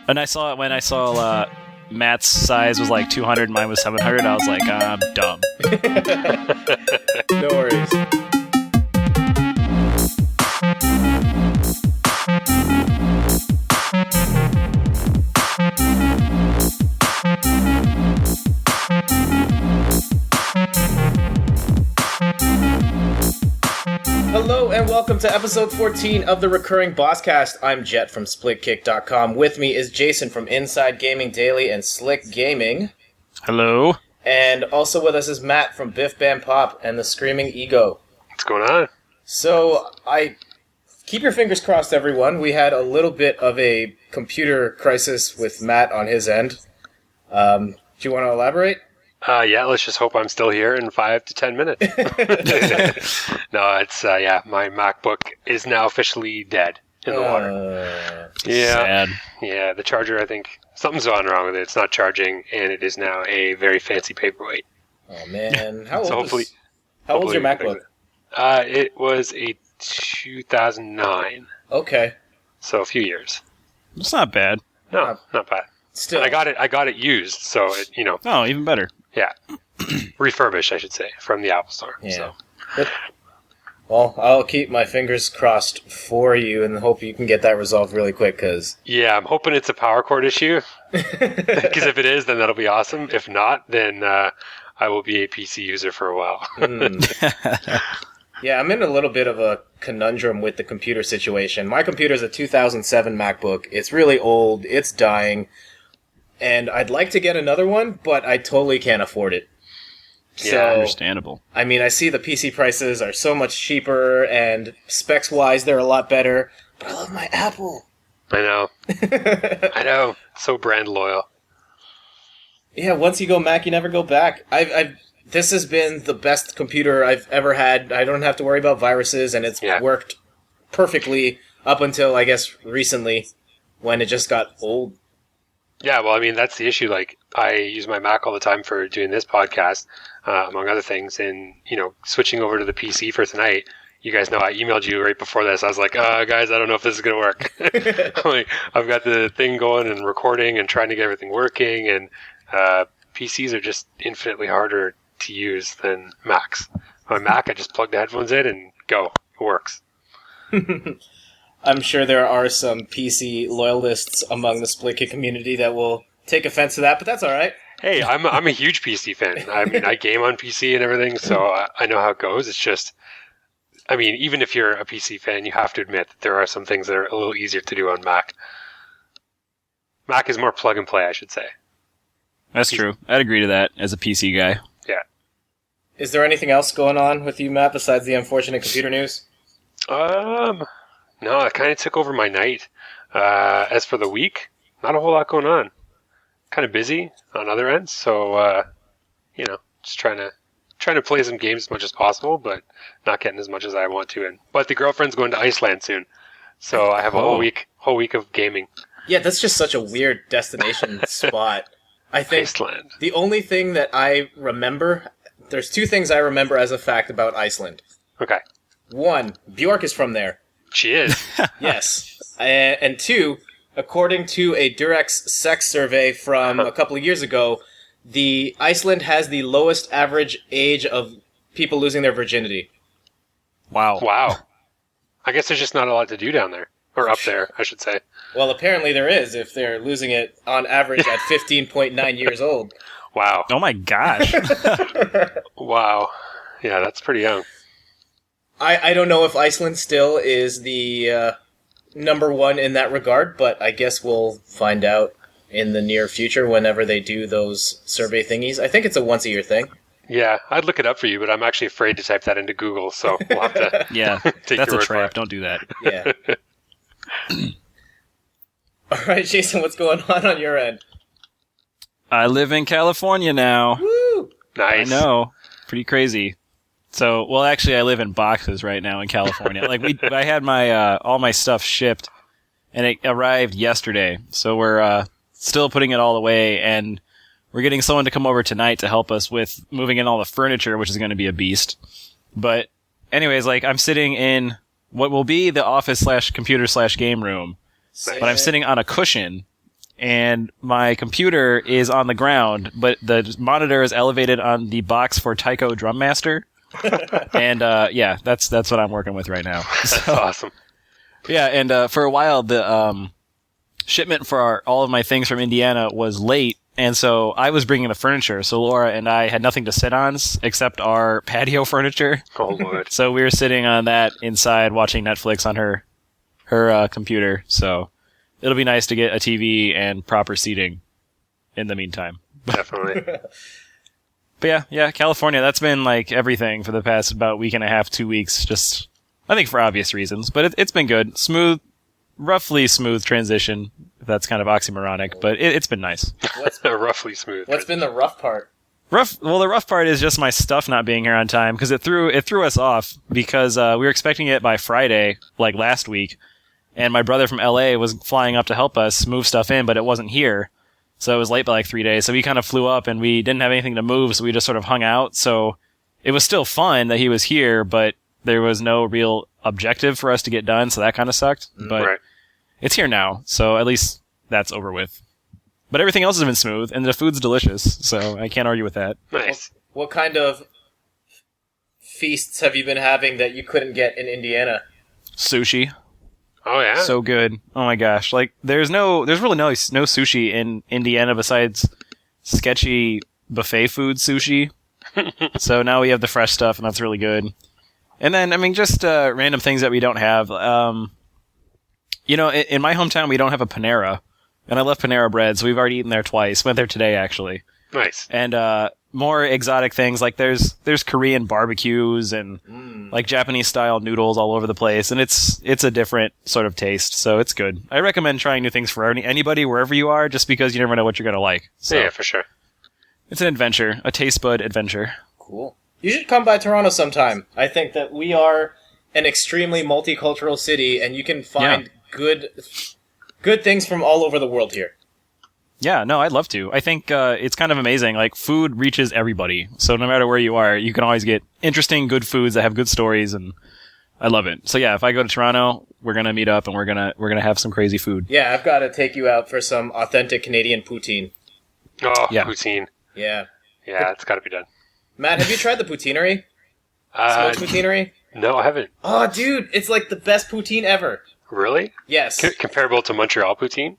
And I saw it when I saw Matt's size was like 200, mine was 700. I was like, I'm dumb. No worries. Hello and welcome to episode 14 of the recurring Bosscast. I'm Jett from SplitKick.com. With me is Jason from Inside Gaming Daily and Slick Gaming. Hello. And also with us is Matt from Biff Bam Pop and the Screaming Ego. What's going on? So, keep your fingers crossed, everyone. We had a little bit of a computer crisis with Matt on his end. Do you want to elaborate? Yeah, let's just hope I'm still here in 5 to 10 minutes. No, it's, my MacBook is now officially dead in the water. Yeah. Sad. Yeah, the charger, I think, something's gone wrong with it. It's not charging, and it is now a very fancy paperweight. Oh, man. How So old's your MacBook? It was a 2009. Okay. So a few years. It's not bad. No, not bad. Still. And I got it used, so it, Oh, even better. yeah. Refurbished, I should say, from the Apple Store. Yeah. So. Well, I'll keep my fingers crossed for you and hope you can get that resolved really quick, because... Yeah, I'm hoping it's a power cord issue. Because if it is, then that'll be awesome. If not, then I will be a PC user for a while. Yeah, I'm in a little bit of a conundrum with the computer situation. My computer's a 2007 MacBook. It's really old. It's dying. And I'd like to get another one, but I totally can't afford it. Yeah, So, Understandable. I mean, I see the PC prices are so much cheaper, and specs-wise, they're a lot better. But I love my Apple. I know. I know. So brand loyal. Yeah, once you go Mac, you never go back. This has been the best computer I've ever had. I don't have to worry about viruses, and it's worked perfectly up until, I guess, recently, when it just got old. Yeah, well, I mean, that's the issue. Like, I use my Mac all the time for doing this podcast, among other things, and, switching over to the PC for tonight, you guys know I emailed you right before this. I was like, guys, I don't know if this is going to work. I've got the thing going and recording and trying to get everything working, and PCs are just infinitely harder to use than Macs. My Mac, I just plug the headphones in and go. It works. I'm sure there are some PC loyalists among the SplitKick community that will take offense to that, but that's all right. Hey, I'm a huge PC fan. I mean, I game on PC and everything, so I know how it goes. It's just, I mean, even if you're a PC fan, you have to admit that there are some things that are a little easier to do on Mac. Mac is more plug and play, I should say. That's true. I'd agree to that as a PC guy. Yeah. Is there anything else going on with you, Matt, besides the unfortunate computer news? No, it kind of took over my night. As for the week, not a whole lot going on. Kind of busy on other ends, so just trying to play some games as much as possible, but not getting as much as I want to. But the girlfriend's going to Iceland soon, so I have a whole week of gaming. Yeah, that's just such a weird destination spot. I think Iceland. The only thing that I remember, there's two things I remember as a fact about Iceland. Okay. One, Bjork is from there. She is. Yes. And two, according to a Durex sex survey from a couple of years ago, Iceland has the lowest average age of people losing their virginity. Wow. Wow. I guess there's just not a lot to do down there. Or up there, I should say. Well, apparently there is, if they're losing it on average at 15.9 years old. Wow. Oh my gosh. Wow. Yeah, that's pretty young. I don't know if Iceland still is the number one in that regard, but I guess we'll find out in the near future whenever they do those survey thingies. I think it's a once-a-year thing. Yeah, I'd look it up for you, but I'm actually afraid to type that into Google, so we'll have to Yeah, take that's your a word for trap. it. Don't do that. Yeah. All right, Jason, what's going on your end? I live in California now. Woo! Nice. I know. Pretty crazy. So, well, actually, I live in boxes right now in California. I had my all my stuff shipped, and it arrived yesterday. So we're still putting it all away, and we're getting someone to come over tonight to help us with moving in all the furniture, which is going to be a beast. But anyways, I'm sitting in what will be the office/computer/game room, but I'm sitting on a cushion, and my computer is on the ground, but the monitor is elevated on the box for Taiko Drum Master. And yeah, that's what I'm working with right now. That's awesome. Yeah, and for a while the shipment for all of my things from Indiana was late, and so I was bringing the furniture. So Laura and I had nothing to sit on except our patio furniture. Oh Lord! So we were sitting on that inside watching Netflix on her computer. So it'll be nice to get a TV and proper seating in the meantime. Definitely. But yeah, California, that's been like everything for the past about week and a half, 2 weeks, just, I think for obvious reasons, but it's been good. Roughly smooth transition, if that's kind of oxymoronic, but it's been nice. Roughly smooth. What's been the rough part? Well, the rough part is just my stuff not being here on time, because it threw us off, because we were expecting it by Friday, like last week, and my brother from LA was flying up to help us move stuff in, but it wasn't here. So it was late by like 3 days. So we kind of flew up and we didn't have anything to move. So we just sort of hung out. So it was still fun that he was here, but there was no real objective for us to get done. So that kind of sucked. But It's here now. So at least that's over with. But everything else has been smooth and the food's delicious. So I can't argue with that. Nice. What kind of feasts have you been having that you couldn't get in Indiana? Sushi. Oh yeah, so good. Oh my gosh! Like there's really no sushi in Indiana besides sketchy buffet food sushi. So now we have the fresh stuff, and that's really good. And then I mean, just random things that we don't have. You know, in my hometown we don't have a Panera, and I love Panera Bread, so we've already eaten there twice. Went there today actually. Nice. And more exotic things like there's Korean barbecues and like Japanese style noodles all over the place, and it's a different sort of taste, so it's good. I recommend trying new things for anybody wherever you are, just because you never know what you're gonna like. So yeah, for sure. It's an adventure, a taste bud adventure. Cool. You should come by Toronto sometime. I think that we are an extremely multicultural city, and you can find good things from all over the world here. Yeah, no, I'd love to. I think it's kind of amazing. Like, food reaches everybody. So no matter where you are, you can always get interesting, good foods that have good stories, and I love it. So yeah, if I go to Toronto, we're gonna meet up and we're gonna have some crazy food. Yeah, I've got to take you out for some authentic Canadian poutine. Oh, yeah. Poutine. Yeah. Yeah, it's got to be done. Matt, have you tried the poutineery? Smoked poutineery? No, I haven't. Oh, dude, it's like the best poutine ever. Really? Yes. Comparable to Montreal poutine?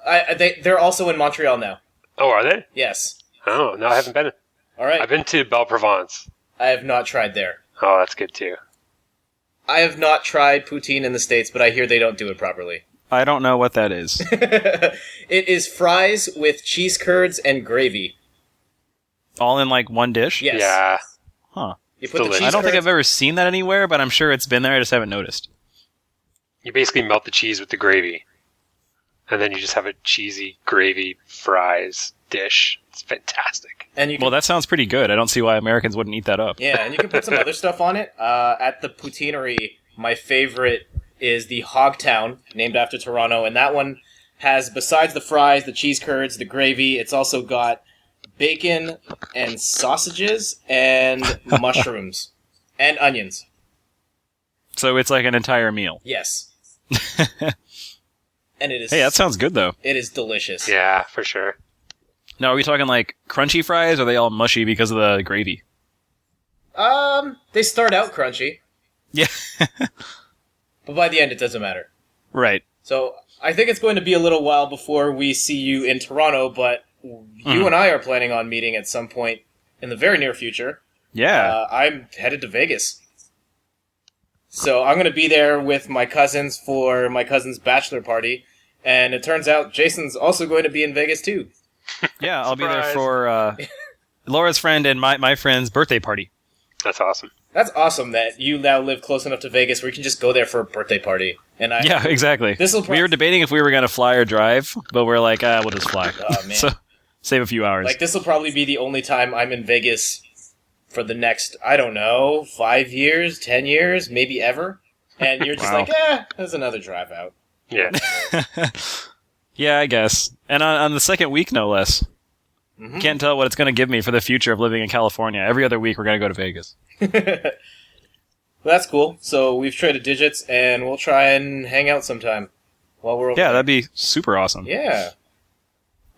They're also in Montreal now. Oh, are they? Yes. Oh, no, I haven't been. All right. I've been to Belle Provence. I have not tried there. Oh, that's good too. I have not tried poutine in the States, but I hear they don't do it properly. I don't know what that is. It is fries with cheese curds and gravy. All in like one dish? Yes. Yeah. Huh. You put the cheese I don't think curds- I've ever seen that anywhere, but I'm sure it's been there. I just haven't noticed. You basically melt the cheese with the gravy. And then you just have a cheesy gravy fries dish. It's fantastic. And you can, Well, that sounds pretty good. I don't see why Americans wouldn't eat that up. yeah, and you can put some other stuff on it. At the poutinery, my favorite is the Hogtown, named after Toronto, and that one has, besides the fries, the cheese curds, the gravy, it's also got bacon and sausages and mushrooms and onions. So it's like an entire meal. Yes. And it is. Hey, that sounds good though. It is delicious. Yeah, for sure. Now, are we talking like crunchy fries, or are they all mushy because of the gravy? They start out crunchy, Yeah. but by the end it doesn't matter. Right. So I think it's going to be a little while before we see you in Toronto, but you and I are planning on meeting at some point in the very near future. Yeah. I'm headed to Vegas. So I'm going to be there with my cousins for my cousin's bachelor party, and it turns out Jason's also going to be in Vegas too. Yeah, I'll be there Surprise. for Laura's friend and my friend's birthday party. That's awesome. That's awesome that you now live close enough to Vegas where you can just go there for a birthday party. And Yeah, exactly. We were debating if we were going to fly or drive, but we're like, we'll just fly. Oh, man. So save a few hours. Like, this will probably be the only time I'm in Vegas for the next, I don't know, 5 years, 10 years, maybe ever. And you're just Wow. like, there's another drive out. Yeah. Yeah, I guess. And on the second week, no less. Mhm. Can't tell what it's going to give me for the future of living in California. Every other week, we're going to go to Vegas. Well, that's cool. So we've traded digits, and we'll try and hang out sometime while we're over Yeah, there. that'd be super awesome. Yeah.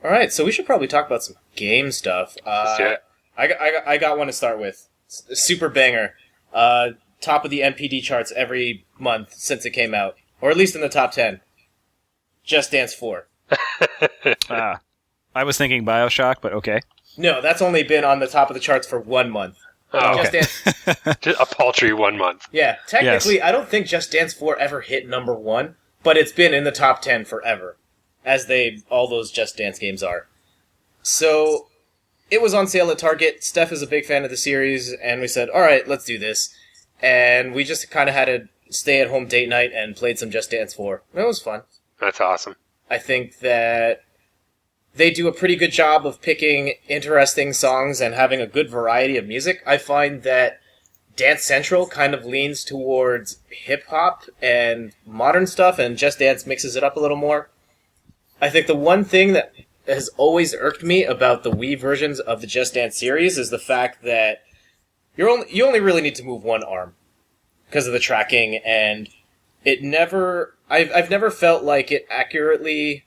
All right, so we should probably talk about some game stuff. I got one to start with. Super banger. Top of the MPD charts every month since it came out. Or at least in the top 10. Just Dance 4. I was thinking Bioshock, but okay. No, that's only been on the top of the charts for 1 month. Oh, Just okay. Dance... Just a paltry 1 month. Yeah, technically, I don't think Just Dance 4 ever hit number 1, but it's been in the top 10 forever, as all those Just Dance games are. So, it was on sale at Target. Steph is a big fan of the series, and we said, alright, let's do this. And we just kind of had a stay-at-home date night and played some Just Dance 4. It was fun. That's awesome. I think that they do a pretty good job of picking interesting songs and having a good variety of music. I find that Dance Central kind of leans towards hip-hop and modern stuff, and Just Dance mixes it up a little more. I think the one thing that has always irked me about the Wii versions of the Just Dance series is the fact that you only really need to move one arm because of the tracking, and it never... I've never felt like it accurately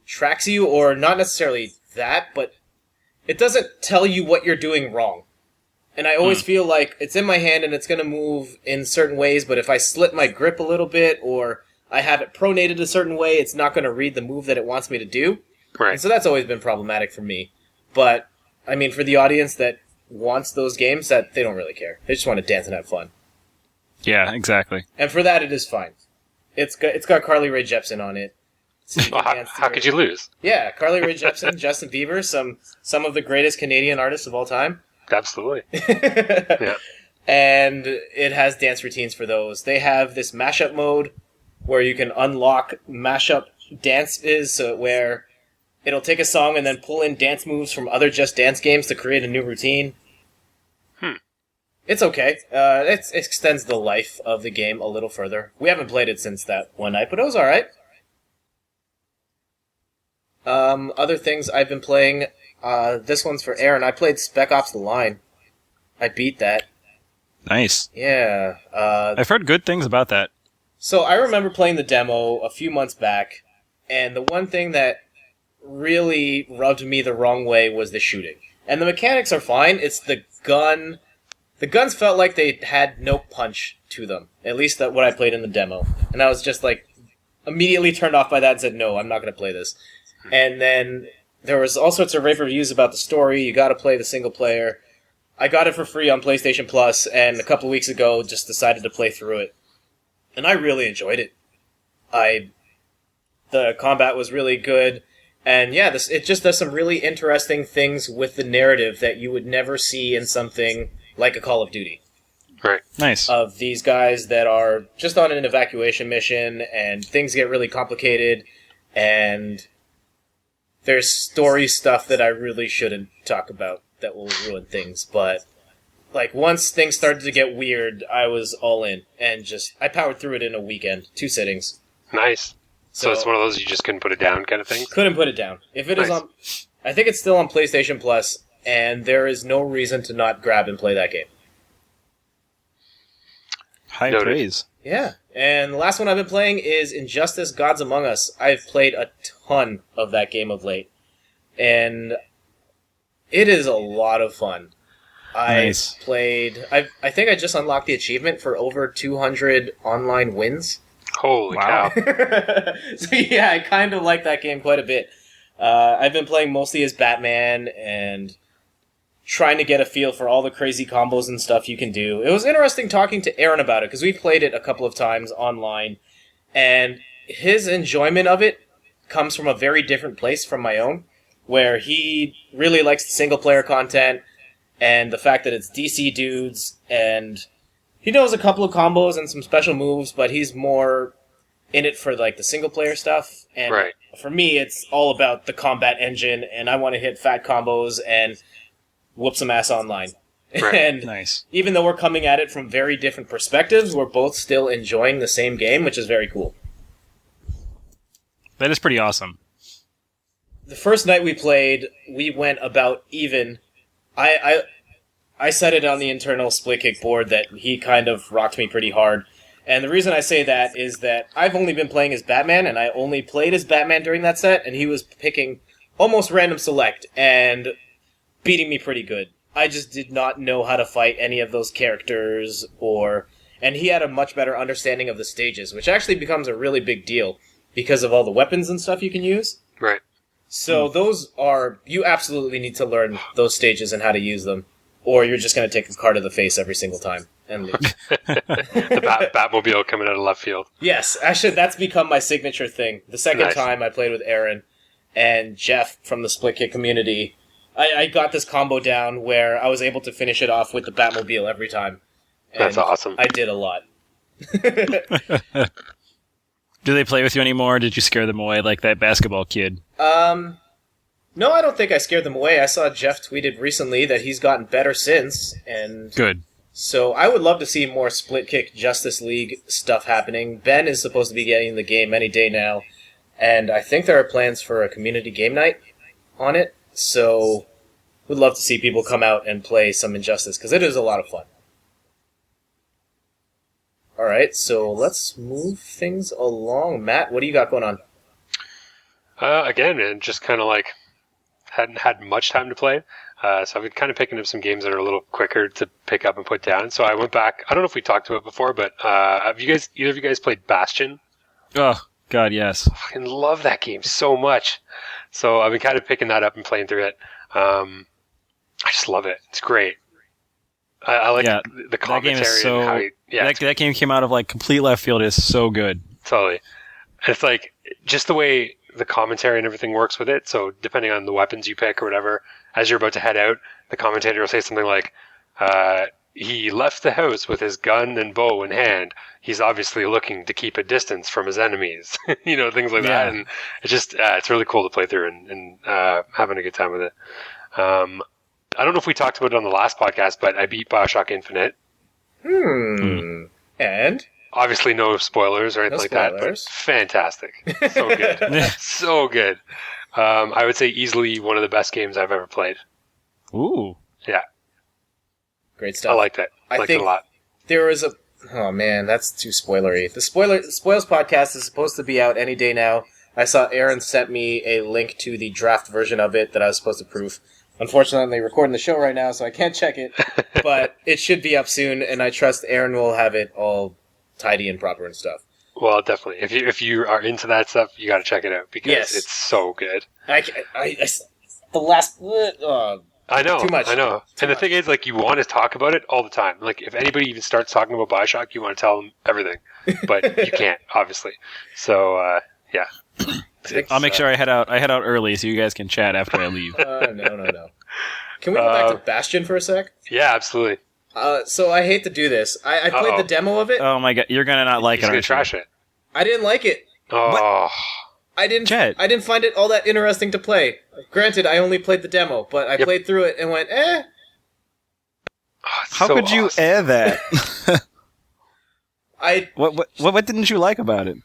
tracks you, or not necessarily that, but it doesn't tell you what you're doing wrong. And I always feel like it's in my hand and it's going to move in certain ways, but if I slip my grip a little bit, or I have it pronated a certain way, it's not going to read the move that it wants me to do. Right. And so that's always been problematic for me. But, I mean, for the audience that wants those games, that they don't really care. They just want to dance and have fun. Yeah, exactly. And for that, it is fine. It's got Carly Rae Jepsen on it. So how could you lose? Yeah, Carly Rae Jepsen, Justin Bieber, some of the greatest Canadian artists of all time. Absolutely. Yeah. And it has dance routines for those. They have this mashup mode where you can unlock mashup dances, so where it'll take a song and then pull in dance moves from other Just Dance games to create a new routine. It's okay. It extends the life of the game a little further. We haven't played it since that one night, but it was alright. Other things I've been playing, this one's for Aaron. I played Spec Ops The Line. I beat that. Nice. Yeah. I've heard good things about that. So I remember playing the demo a few months back, and the one thing that really rubbed me the wrong way was the shooting. And the mechanics are fine, it's the gun... The guns felt like they had no punch to them. At least what I played in the demo. And I was just like, immediately turned off by that and said, no, I'm not going to play this. And then there was all sorts of rave reviews about the story. You got to play the single player. I got it for free on PlayStation Plus, and a couple of weeks ago just decided to play through it. And I really enjoyed it. The combat was really good. And yeah, it just does some really interesting things with the narrative that you would never see in something like a Call of Duty. Right. Nice. Of these guys that are just on an evacuation mission, and things get really complicated, and there's story stuff that I really shouldn't talk about that will ruin things, but like once things started to get weird, I was all in, and I powered through it in a weekend, 2 sittings. Nice. So it's one of those you just couldn't put it down kind of thing? Couldn't put it down. If it is on... I think it's still on PlayStation Plus, and there is no reason to not grab and play that game. High Noted. praise. Yeah. And the last one I've been playing is Injustice Gods Among Us. I've played a ton of that game of late. And it is a lot of fun. Nice. I think I just unlocked the achievement for over 200 online wins. Holy Wow. cow. So yeah, I kind of like that game quite a bit. I've been playing mostly as Batman and trying to get a feel for all the crazy combos and stuff you can do. It was interesting talking to Aaron about it, because we played it a couple of times online, and his enjoyment of it comes from a very different place from my own, where he really likes the single-player content, and the fact that it's DC dudes, and he knows a couple of combos and some special moves, but he's more in it for like the single-player stuff, and Right. for me, it's all about the combat engine, and I want to hit fat combos and whoop some ass online. Right. And Nice. even though we're coming at it from very different perspectives, we're both still enjoying the same game, which is very cool. That is pretty awesome. The first night we played, we went about even. I set it on the internal split kick board that he kind of rocked me pretty hard. And the reason I say that is that I've only been playing as Batman, and I only played as Batman during that set, and he was picking almost random select and beating me pretty good. I just did not know how to fight any of those characters, and he had a much better understanding of the stages, which actually becomes a really big deal because of all the weapons and stuff you can use. Right. So you absolutely need to learn those stages and how to use them, or you're just going to take a car to the face every single time and leave. The Batmobile coming out of left field. Yes, actually, that's become my signature thing. The second time I played with Aaron and Jeff from the Split Kick community, I got this combo down where I was able to finish it off with the Batmobile every time. And that's awesome. I did a lot. Do they play with you anymore? Did you scare them away like that basketball kid? No, I don't think I scared them away. I saw Jeff tweeted recently that he's gotten better since, and good. So I would love to see more Split Kick Justice League stuff happening. Ben is supposed to be getting the game any day now, and I think there are plans for a community game night on it. So we'd love to see people come out and play some Injustice, because it is a lot of fun. Alright, so let's move things along. Matt, what do you got going on? Again, man, just kind of like hadn't had much time to play. So I've been kind of picking up some games that are a little quicker to pick up and put down. So I went back. I don't know if we talked about it before, but have either of you guys played Bastion? Oh, God, yes. I fucking love that game so much. So I've been kind of picking that up and playing through it. I just love it. It's great. I like the commentary. That game is so, and how that game came out of like complete left field. It's so good. Totally. And it's like just the way the commentary and everything works with it. So depending on the weapons you pick or whatever, as you're about to head out, the commentator will say something like, he left the house with his gun and bow in hand. He's obviously looking to keep a distance from his enemies. Things like that. And it's just, it's really cool to play through and having a good time with it. I don't know if we talked about it on the last podcast, but I beat BioShock Infinite. And? Obviously no spoilers or anything that, but fantastic. So good. So good. I would say easily one of the best games I've ever played. Ooh. Yeah. Great stuff. I liked it. I liked it a lot. There was oh man, that's too spoilery. The Spoils podcast is supposed to be out any day now. I saw Aaron sent me a link to the draft version of it that I was supposed to proof. Unfortunately, I'm recording the show right now, so I can't check it. But it should be up soon, and I trust Aaron will have it all tidy and proper and stuff. Well, definitely. If you are into that stuff, you got to check it out because it's so good. The last I know. Too much. I know. And the thing is, like, you want to talk about it all the time. Like, if anybody even starts talking about BioShock, you want to tell them everything, but you can't, obviously. So, yeah. I'll make sure I head out early so you guys can chat after I leave. No. Can we go back to Bastion for a sec? Yeah, absolutely. So I hate to do this. I played the demo of it. Oh my God, you're gonna not like it. He's gonna trash it. I didn't like it. Oh. What? I didn't. Jett. I didn't find it all that interesting to play. Granted, I only played the demo, but I played through it and went, eh. Oh, how could you air that? What didn't you like about it?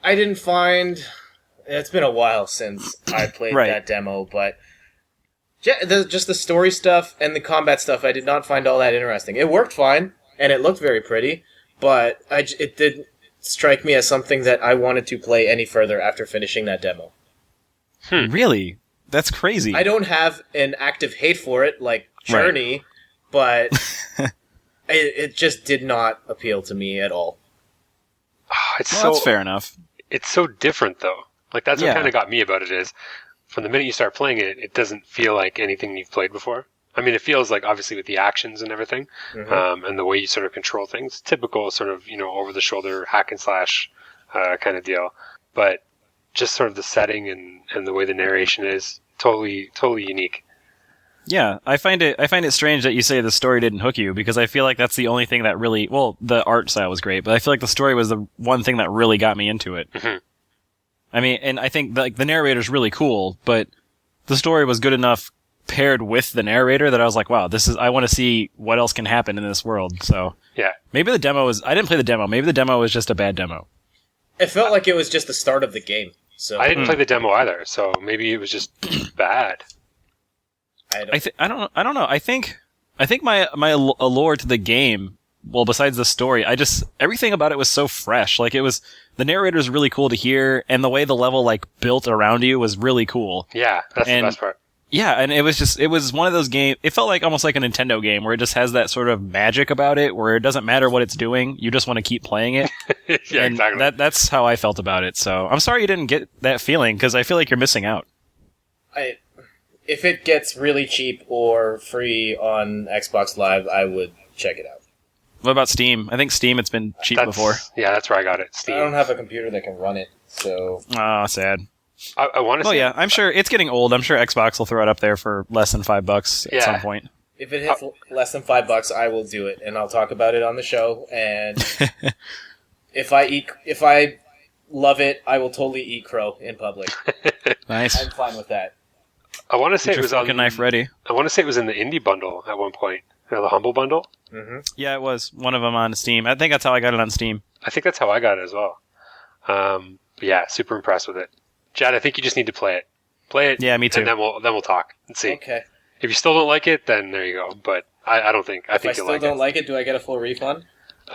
I didn't find... It's been a while since I played that demo, but just the story stuff and the combat stuff I did not find all that interesting. It worked fine, and it looked very pretty, but it didn't strike me as something that I wanted to play any further after finishing that demo. Really? That's crazy. I don't have an active hate for it, like Journey, but it just did not appeal to me at all. That's fair enough. It's so different, though. Like, that's what kind of got me about it is, from the minute you start playing it, it doesn't feel like anything you've played before. I mean, it feels like, obviously, with the actions and everything, and the way you sort of control things, typical sort of, over-the-shoulder hack and slash kind of deal. But just sort of the setting and the way the narration is, totally unique. Yeah, I find it strange that you say the story didn't hook you, because I feel like that's the only thing that really... Well, the art style was great, but I feel like the story was the one thing that really got me into it. Mm-hmm. I mean, and I think the narrator's really cool, but the story was good enough paired with the narrator that I was like, wow, I want to see what else can happen in this world. So yeah, maybe the demo was... I didn't play the demo. Maybe the demo was just a bad demo. It felt like it was just the start of the game. So I didn't play the demo either, so maybe it was just bad. I don't know. I think my allure to the game well, besides the story, everything about it was so fresh. Like, the narrator is really cool to hear, and the way the level, like, built around you was really cool. Yeah, that's the best part. Yeah, and it was one of those games, it felt like almost like a Nintendo game where it just has that sort of magic about it where it doesn't matter what it's doing, you just want to keep playing it. Yeah, and exactly. That's how I felt about it, so I'm sorry you didn't get that feeling, because I feel like you're missing out. If it gets really cheap or free on Xbox Live, I would check it out. What about Steam? I think Steam, it's been cheap before. Yeah, that's where I got it, Steam. I don't have a computer that can run it, so... Oh, sad. I want to say... Well, yeah, I'm sure it's getting old. I'm sure Xbox will throw it up there for less than $5 at some point. If it hits less than $5, I will do it, and I'll talk about it on the show. And if I love it, I will totally eat crow in public. Nice. I'm fine with that. I want to say Get it was your fucking knife ready. I want to say it was in the indie bundle at one point. The Humble bundle. Mm-hmm. Yeah, it was one of them on Steam. I think that's how I got it on Steam. I think that's how I got it as well. But yeah, super impressed with it. Jett, I think you just need to play it. Play it. Yeah, me too. And then we'll talk and see. Okay. If you still don't like it, then there you go. But I don't think. I think you'll like it. If I still don't like it, do I get a full refund?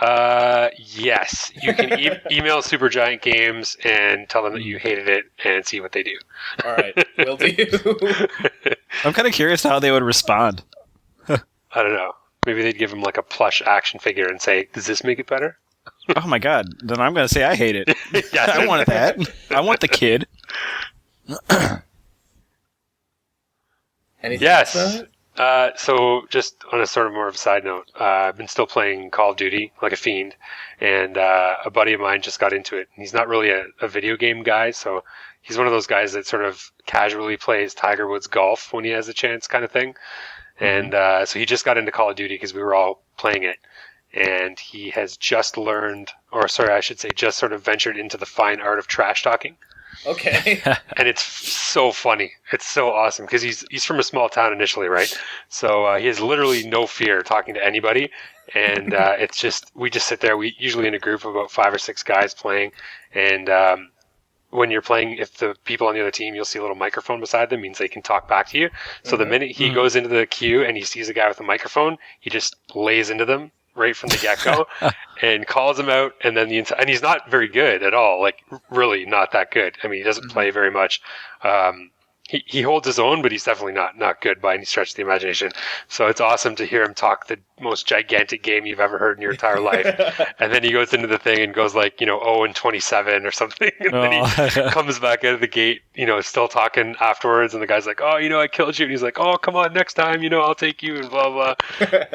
Yes. You can email Supergiant Games and tell them that you hated it and see what they do. All right, will do. I'm kind of curious how they would respond. I don't know. Maybe they'd give him like a plush action figure and say, "Does this make it better?" Oh my god! Then I'm going to say I hate it. Yeah, I want that. I want the kid. Anything Yes. else? So just on a sort of more of a side note, I've been still playing Call of Duty like a fiend, and a buddy of mine just got into it. He's not really a video game guy, so he's one of those guys that sort of casually plays Tiger Woods golf when he has a chance kind of thing. And so he just got into Call of Duty because we were all playing it. And he has just learned, or sorry, I should say just sort of ventured into the fine art of trash talking. Okay. And it's so funny. It's so awesome because he's from a small town initially, right? So he has literally no fear talking to anybody. And it's just, we just sit there. We usually in a group of about 5 or 6 guys playing. And when you're playing, if the people on the other team, you'll see a little microphone beside them, means they can talk back to you. So the minute he goes into the queue and he sees a guy with a microphone, he just lays into them right from the get-go and calls him out. And then and he's not very good at all, like really not that good. I mean, he doesn't play very much. He holds his own, but he's definitely not good by any stretch of the imagination. So it's awesome to hear him talk the most gigantic game you've ever heard in your entire life. And then he goes into the thing and goes like, 0-27 or something. And then he comes back out of the gate, still talking afterwards. And the guy's like, I killed you. And he's like, oh, come on, next time, I'll take you and blah, blah.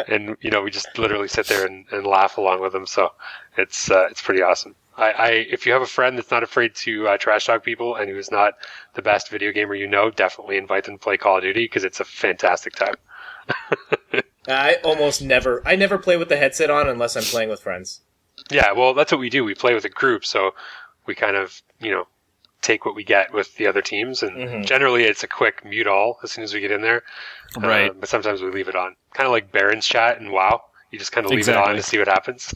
And, we just literally sit there and laugh along with him. So it's pretty awesome. If you have a friend that's not afraid to trash talk people and who is not the best video gamer definitely invite them to play Call of Duty because it's a fantastic time. I never play with the headset on unless I'm playing with friends. Yeah, well, that's what we do. We play with a group, so we kind of, take what we get with the other teams, and generally it's a quick mute all as soon as we get in there. Right. But sometimes we leave it on. Kind of like Baron's chat and WoW. You just kind of leave it on to see what happens.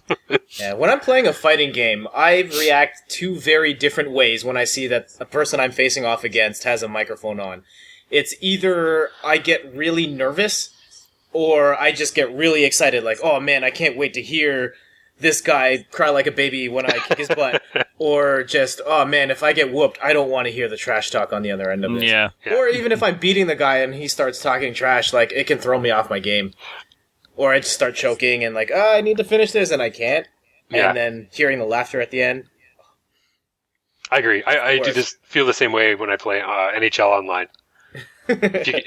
Yeah, when I'm playing a fighting game, I react 2 very different ways when I see that a person I'm facing off against has a microphone on. It's either I get really nervous, or I just get really excited, like, oh man, I can't wait to hear this guy cry like a baby when I kick his butt. Or just, oh man, if I get whooped, I don't want to hear the trash talk on the other end of this. Yeah. Or even if I'm beating the guy and he starts talking trash, like, it can throw me off my game. Or I just start choking and like, I need to finish this, and I can't. Yeah. And then hearing the laughter at the end. I agree. I do just feel the same way when I play NHL online.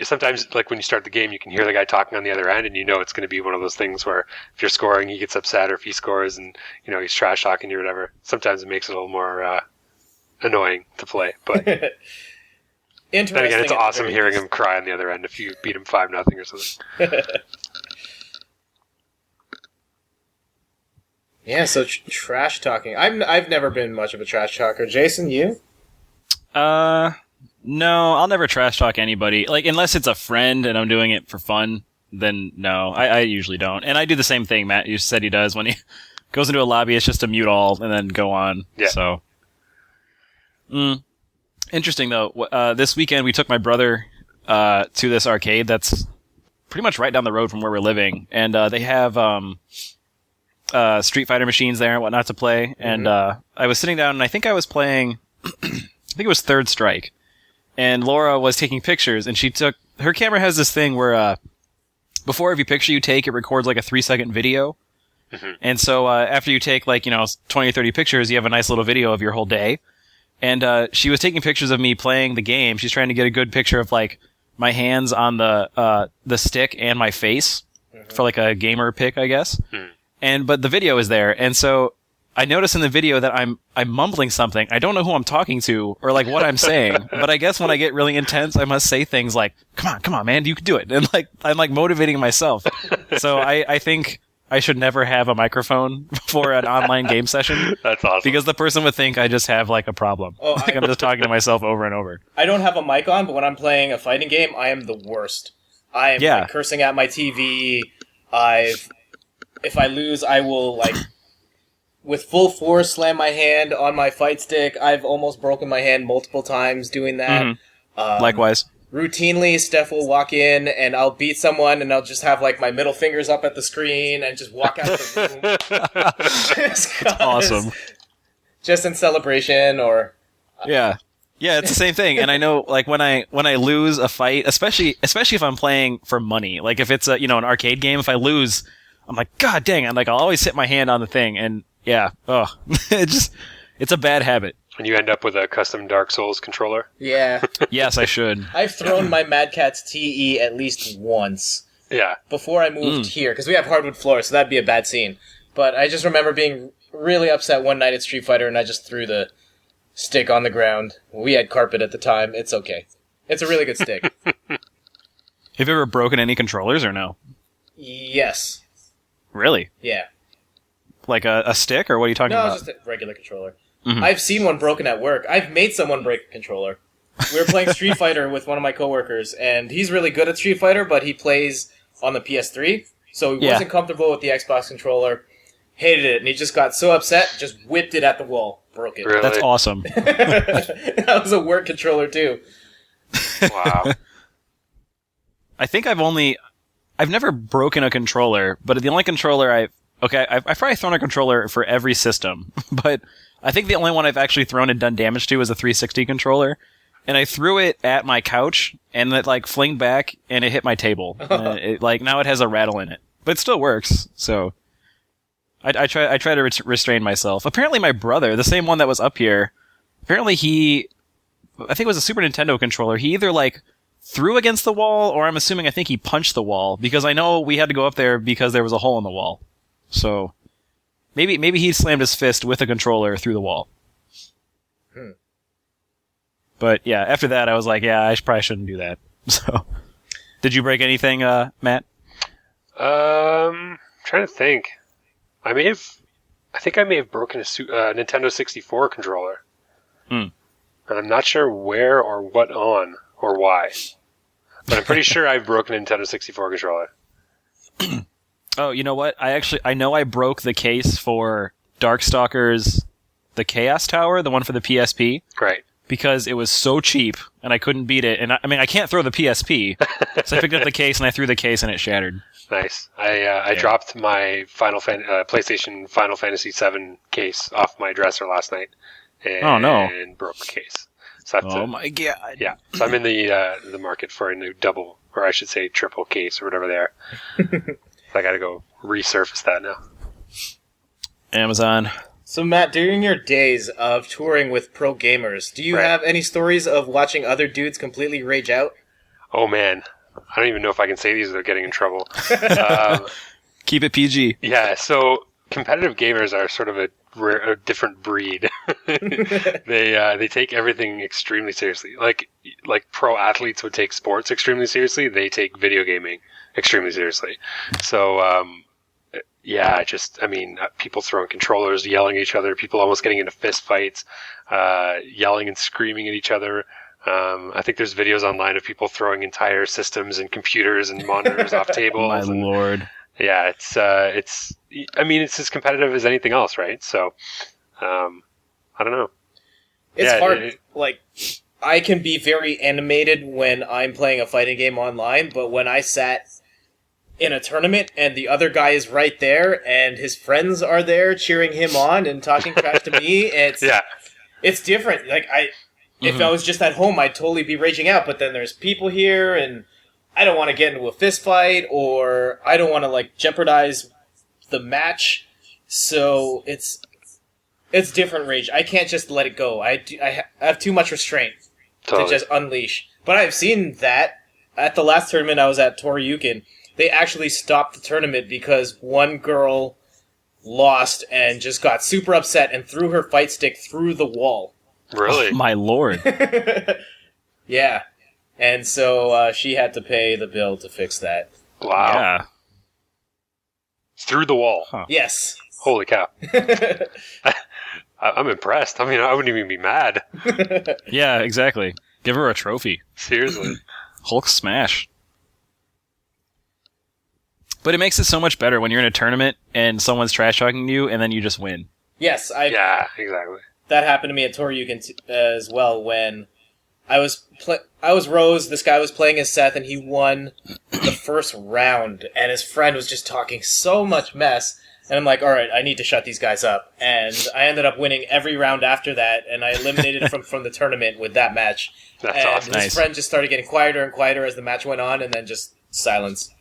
Sometimes, like when you start the game, you can hear the guy talking on the other end, and it's going to be one of those things where if you're scoring, he gets upset, or if he scores and he's trash talking you or whatever. Sometimes it makes it a little more annoying to play. But then again, it's awesome hearing him cry on the other end if you beat him 5-0 or something. Yeah, so trash talking. I've never been much of a trash talker. Jason, you? No, I'll never trash talk anybody. Like, unless it's a friend and I'm doing it for fun, then no, I usually don't. And I do the same thing Matt you said he does when he goes into a lobby. It's just a mute all and then go on. Yeah. So, interesting though. This weekend we took my brother to this arcade that's pretty much right down the road from where we're living, and they have Street Fighter machines there and whatnot to play. And I was sitting down, and I think I was playing, I think it was Third Strike. And Laura was taking pictures, and her camera has this thing where before every picture you take, it records like a 3-second video. Mm-hmm. And so after you take 20 or 30 pictures, you have a nice little video of your whole day. And she was taking pictures of me playing the game. She's trying to get a good picture of like my hands on the stick and my face for like a gamer pic, I guess. But the video is there, and so I notice in the video that I'm mumbling something. I don't know who I'm talking to or like what I'm saying, but I guess when I get really intense, I must say things like, come on, man, you can do it. And like, I'm like motivating myself. So I think I should never have a microphone for an online game session. That's awesome. Because the person would think I just have like a problem. I'm just talking to myself over and over. I don't have a mic on, but when I'm playing a fighting game, I am the worst. I am like, cursing at my TV. If I lose, I will like with full force slam my hand on my fight stick. I've almost broken my hand multiple times doing that. Mm-hmm. Likewise. Routinely, Steph will walk in and I'll beat someone and I'll just have like my middle fingers up at the screen and just walk out of the room. That's awesome. Just in celebration or... Yeah, it's the same thing. And I know like when I lose a fight, especially if I'm playing for money, like if it's an arcade game, if I lose, I'm like, God dang, I'm like, I'll always hit my hand on the thing. And yeah, it's a bad habit. And you end up with a custom Dark Souls controller? Yeah. Yes, I should. I've thrown my Mad Catz TE at least once. Yeah. Before I moved here, because we have hardwood floors, so that'd be a bad scene. But I just remember being really upset one night at Street Fighter, and I just threw the stick on the ground. We had carpet at the time. It's okay. It's a really good stick. Have you ever broken any controllers or no? Yes. Really? Yeah. Like a stick, or what are you talking about? No, just a regular controller. Mm-hmm. I've seen one broken at work. I've made someone break a controller. We were playing Street Fighter with one of my coworkers, and he's really good at Street Fighter, but he plays on the PS3, so he wasn't comfortable with the Xbox controller, hated it, and he just got so upset, just whipped it at the wall, broke it. Really? That's awesome. That was a work controller, too. Wow. I think I've never broken a controller, but the only controller I've probably thrown a controller for every system, but I think the only one I've actually thrown and done damage to is a 360 controller, and I threw it at my couch, and it like flinged back, and it hit my table. Now it has a rattle in it, but it still works. So I try to restrain myself. Apparently, my brother, the same one that was up here, apparently I think it was a Super Nintendo controller. He either like threw against the wall, or I think he punched the wall, because I know we had to go up there because there was a hole in the wall. So maybe he slammed his fist with a controller through the wall. But yeah, after that I was like, yeah, I probably shouldn't do that. So, did you break anything, Matt? Trying to think. I think I may have broken a Nintendo 64 controller. And I'm not sure where or what on or why. But I'm pretty sure I've broken a Nintendo 64 controller. Oh, you know what? I know I broke the case for Darkstalkers, the Chaos Tower, the one for the PSP. Right. Because it was so cheap, and I couldn't beat it. And I can't throw the PSP, so I picked up the case, and I threw the case, and it shattered. Nice. I dropped my PlayStation Final Fantasy VII case off my dresser last night. And broke the case. So my god. Yeah. So I'm in the market for a new double, or I should say triple case, or whatever they are. I gotta go resurface that now. Amazon. So Matt, during your days of touring with pro gamers, do you have any stories of watching other dudes completely rage out? Oh man, I don't even know if I can say these without getting in trouble. Keep it PG. Yeah, so competitive gamers are sort of a different breed. They take everything extremely seriously. Like pro athletes would take sports extremely seriously, they take video gaming extremely seriously. So people throwing controllers, yelling at each other, people almost getting into fist fights, yelling and screaming at each other. I think there's videos online of people throwing entire systems and computers and monitors off tables. My lord. Yeah, it's as competitive as anything else, right? So, I don't know. It's hard. I can be very animated when I'm playing a fighting game online, but when I sat in a tournament and the other guy is right there and his friends are there cheering him on and talking trash to me. It's different. Like if I was just at home, I'd totally be raging out. But then there's people here, and I don't want to get into a fist fight, or I don't want to like jeopardize the match. So it's different rage. I can't just let it go. I have too much restraint to just unleash. But I've seen that at the last tournament I was at, Toryukin. They actually stopped the tournament because one girl lost and just got super upset and threw her fight stick through the wall. Really? Oh, my lord. Yeah. And so she had to pay the bill to fix that. Wow. Yeah. Through the wall. Huh. Yes. Holy cow. I'm impressed. I mean, I wouldn't even be mad. Yeah, exactly. Give her a trophy. Seriously. Hulk smash. But it makes it so much better when you're in a tournament and someone's trash talking you and then you just win. Yes. Yeah, exactly. That happened to me at Toryukin as well when I was Rose, this guy was playing as Seth, and he won the first round, and his friend was just talking so much mess, and I'm like, alright, I need to shut these guys up. And I ended up winning every round after that, and I eliminated him from the tournament with that match. That's awesome. His friend just started getting quieter and quieter as the match went on, and then just silence.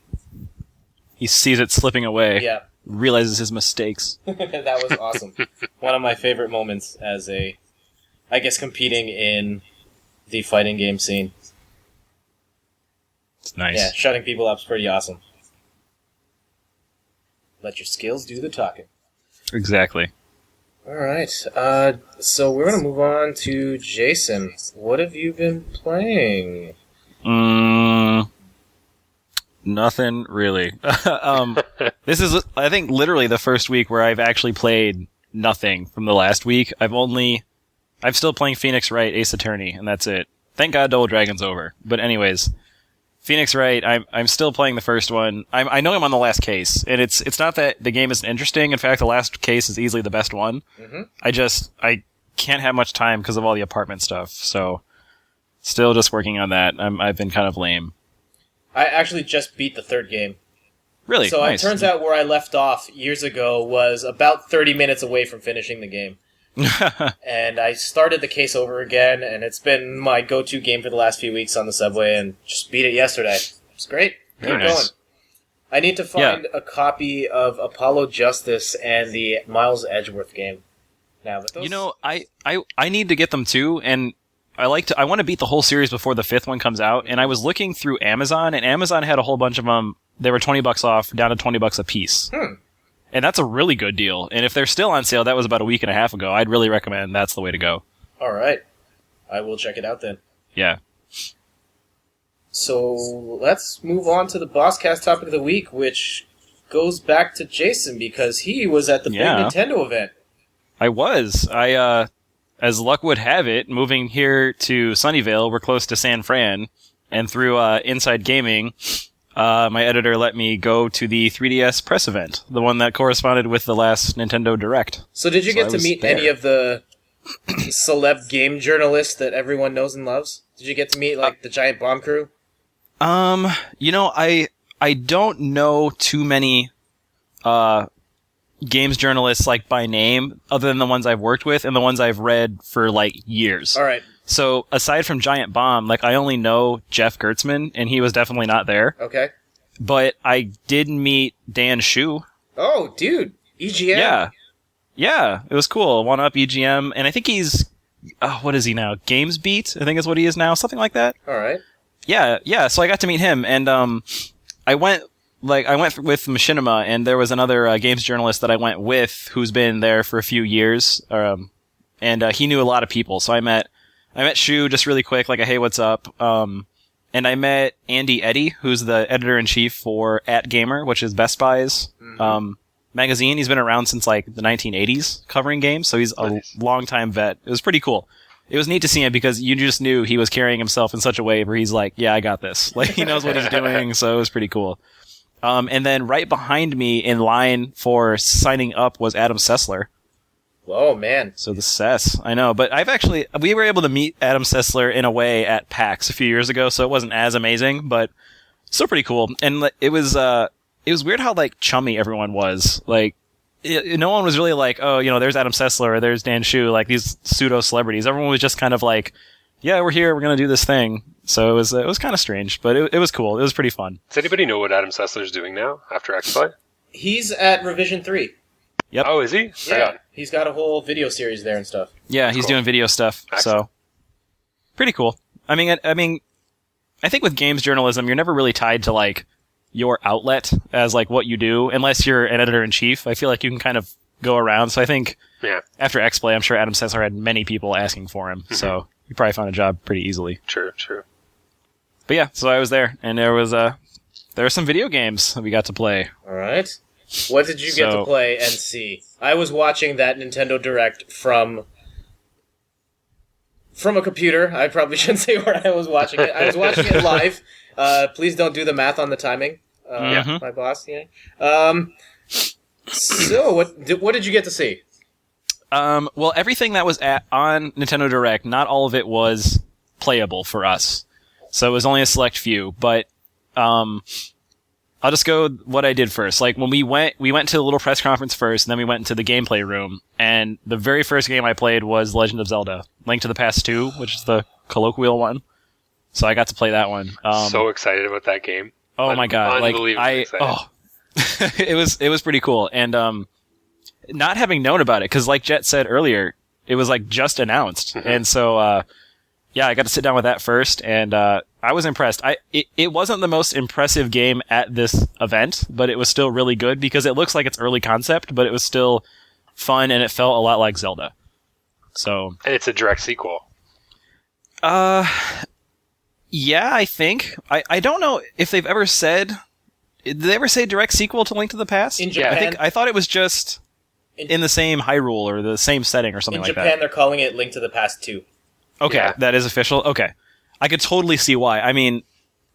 He sees it slipping away. Yeah. Realizes his mistakes. That was awesome. One of my favorite moments as competing in the fighting game scene. It's nice. Yeah, shutting people up's pretty awesome. Let your skills do the talking. Exactly. Alright, so we're gonna move on to Jason. What have you been playing? Nothing really. This is, I think, literally the first week where I've actually played nothing from the last week. I'm still playing Phoenix Wright Ace Attorney, and that's it. Thank God Double Dragon's over. But anyways, Phoenix Wright, I'm still playing the first one. I know I'm on the last case, and it's not that the game isn't interesting. In fact, the last case is easily the best one. Mm-hmm. I can't have much time because of all the apartment stuff, so still just working on that. I've been kind of lame. I actually just beat the third game. Really? So nice. It turns out where I left off years ago was about 30 minutes away from finishing the game. And I started the case over again, and it's been my go-to game for the last few weeks on the subway, and just beat it yesterday. It's great. Keep going. I need to find a copy of Apollo Justice and the Miles Edgeworth game. Now, but those... You know, I need to get them too, and I want to beat the whole series before the fifth one comes out, and I was looking through Amazon, and Amazon had a whole bunch of them. They were $20 off, down to $20 a piece. And that's a really good deal. And if they're still on sale, that was about a week and a half ago, I'd really recommend that's the way to go. All right. I will check it out then. Yeah. So let's move on to the Bosscast topic of the week, which goes back to Jason because he was at the big Nintendo event. I was. As luck would have it, moving here to Sunnyvale, we're close to San Fran, and through Inside Gaming, my editor let me go to the 3DS press event, the one that corresponded with the last Nintendo Direct. So did you get to meet any of the celeb game journalists that everyone knows and loves? Did you get to meet, like, the Giant Bomb crew? You know, I don't know too many games journalists, like, by name, other than the ones I've worked with and the ones I've read for, like, years. All right. So, aside from Giant Bomb, like, I only know Jeff Gertzman, and he was definitely not there. Okay. But I did meet Dan Shu. Oh, dude. EGM. Yeah, it was cool. One up EGM, and I think he's, what is he now? Games Beat, I think is what he is now, something like that. All right. Yeah, so I got to meet him, and I went with Machinima, and there was another games journalist that I went with who's been there for a few years, and he knew a lot of people, so I met Shu just really quick, like a hey, what's up? And I met Andy Eddy, who's the editor-in-chief for @Gamer, which is Best Buy's magazine. He's been around since like the 1980s covering games, so he's a long-time vet. It was pretty cool. It was neat to see him because you just knew he was carrying himself in such a way where he's like, yeah, I got this. Like, he knows what he's doing, so it was pretty cool. And then right behind me in line for signing up was Adam Sessler. Whoa, man. So the Sess, I know. But we were able to meet Adam Sessler in a way at PAX a few years ago, so it wasn't as amazing, but still pretty cool. And it was, it was weird how like chummy everyone was. Like, no one was really like, oh, there's Adam Sessler or there's Dan Shu, like these pseudo celebrities. Everyone was just kind of like, yeah, we're here, we're gonna do this thing. So it was kind of strange, but it was cool. It was pretty fun. Does anybody know what Adam Sessler's doing now after X-Play? He's at Revision 3. Yep. Oh, is he? Yeah. He's got a whole video series there and stuff. Yeah, That's he's cool. doing video stuff. Excellent. So pretty cool. I mean, I think with games journalism, you're never really tied to like your outlet as like what you do, unless you're an editor-in-chief. I feel like you can kind of go around. So I think after X-Play, I'm sure Adam Sessler had many people asking for him. So he probably found a job pretty easily. True. But yeah, so I was there, and there were some video games that we got to play. All right. What did you get to play and see? I was watching that Nintendo Direct from a computer. I probably shouldn't say where I was watching it. I was watching it live. Please don't do the math on the timing. My boss. Yeah. So what did you get to see? Well, everything that was on Nintendo Direct, not all of it was playable for us. So it was only a select few, but I'll just go what I did first. Like when we went to the little press conference first, and then we went into the gameplay room, and the very first game I played was Legend of Zelda: Link to the Past 2, which is the colloquial one. So I got to play that one. So excited about that game. Oh my god! Like excited. it was pretty cool, and not having known about it, because like Jett said earlier, it was like just announced, and so yeah, I got to sit down with that first, and I was impressed. It wasn't the most impressive game at this event, but it was still really good because it looks like it's early concept, but it was still fun, and it felt a lot like Zelda. So, and it's a direct sequel. Yeah, I think. I don't know if they've ever said. Did they ever say direct sequel to Link to the Past? In Japan, I thought it was just in the same Hyrule or the same setting or something like that. In Japan, they're calling it Link to the Past 2. Okay, that is official. Okay. I could totally see why. I mean,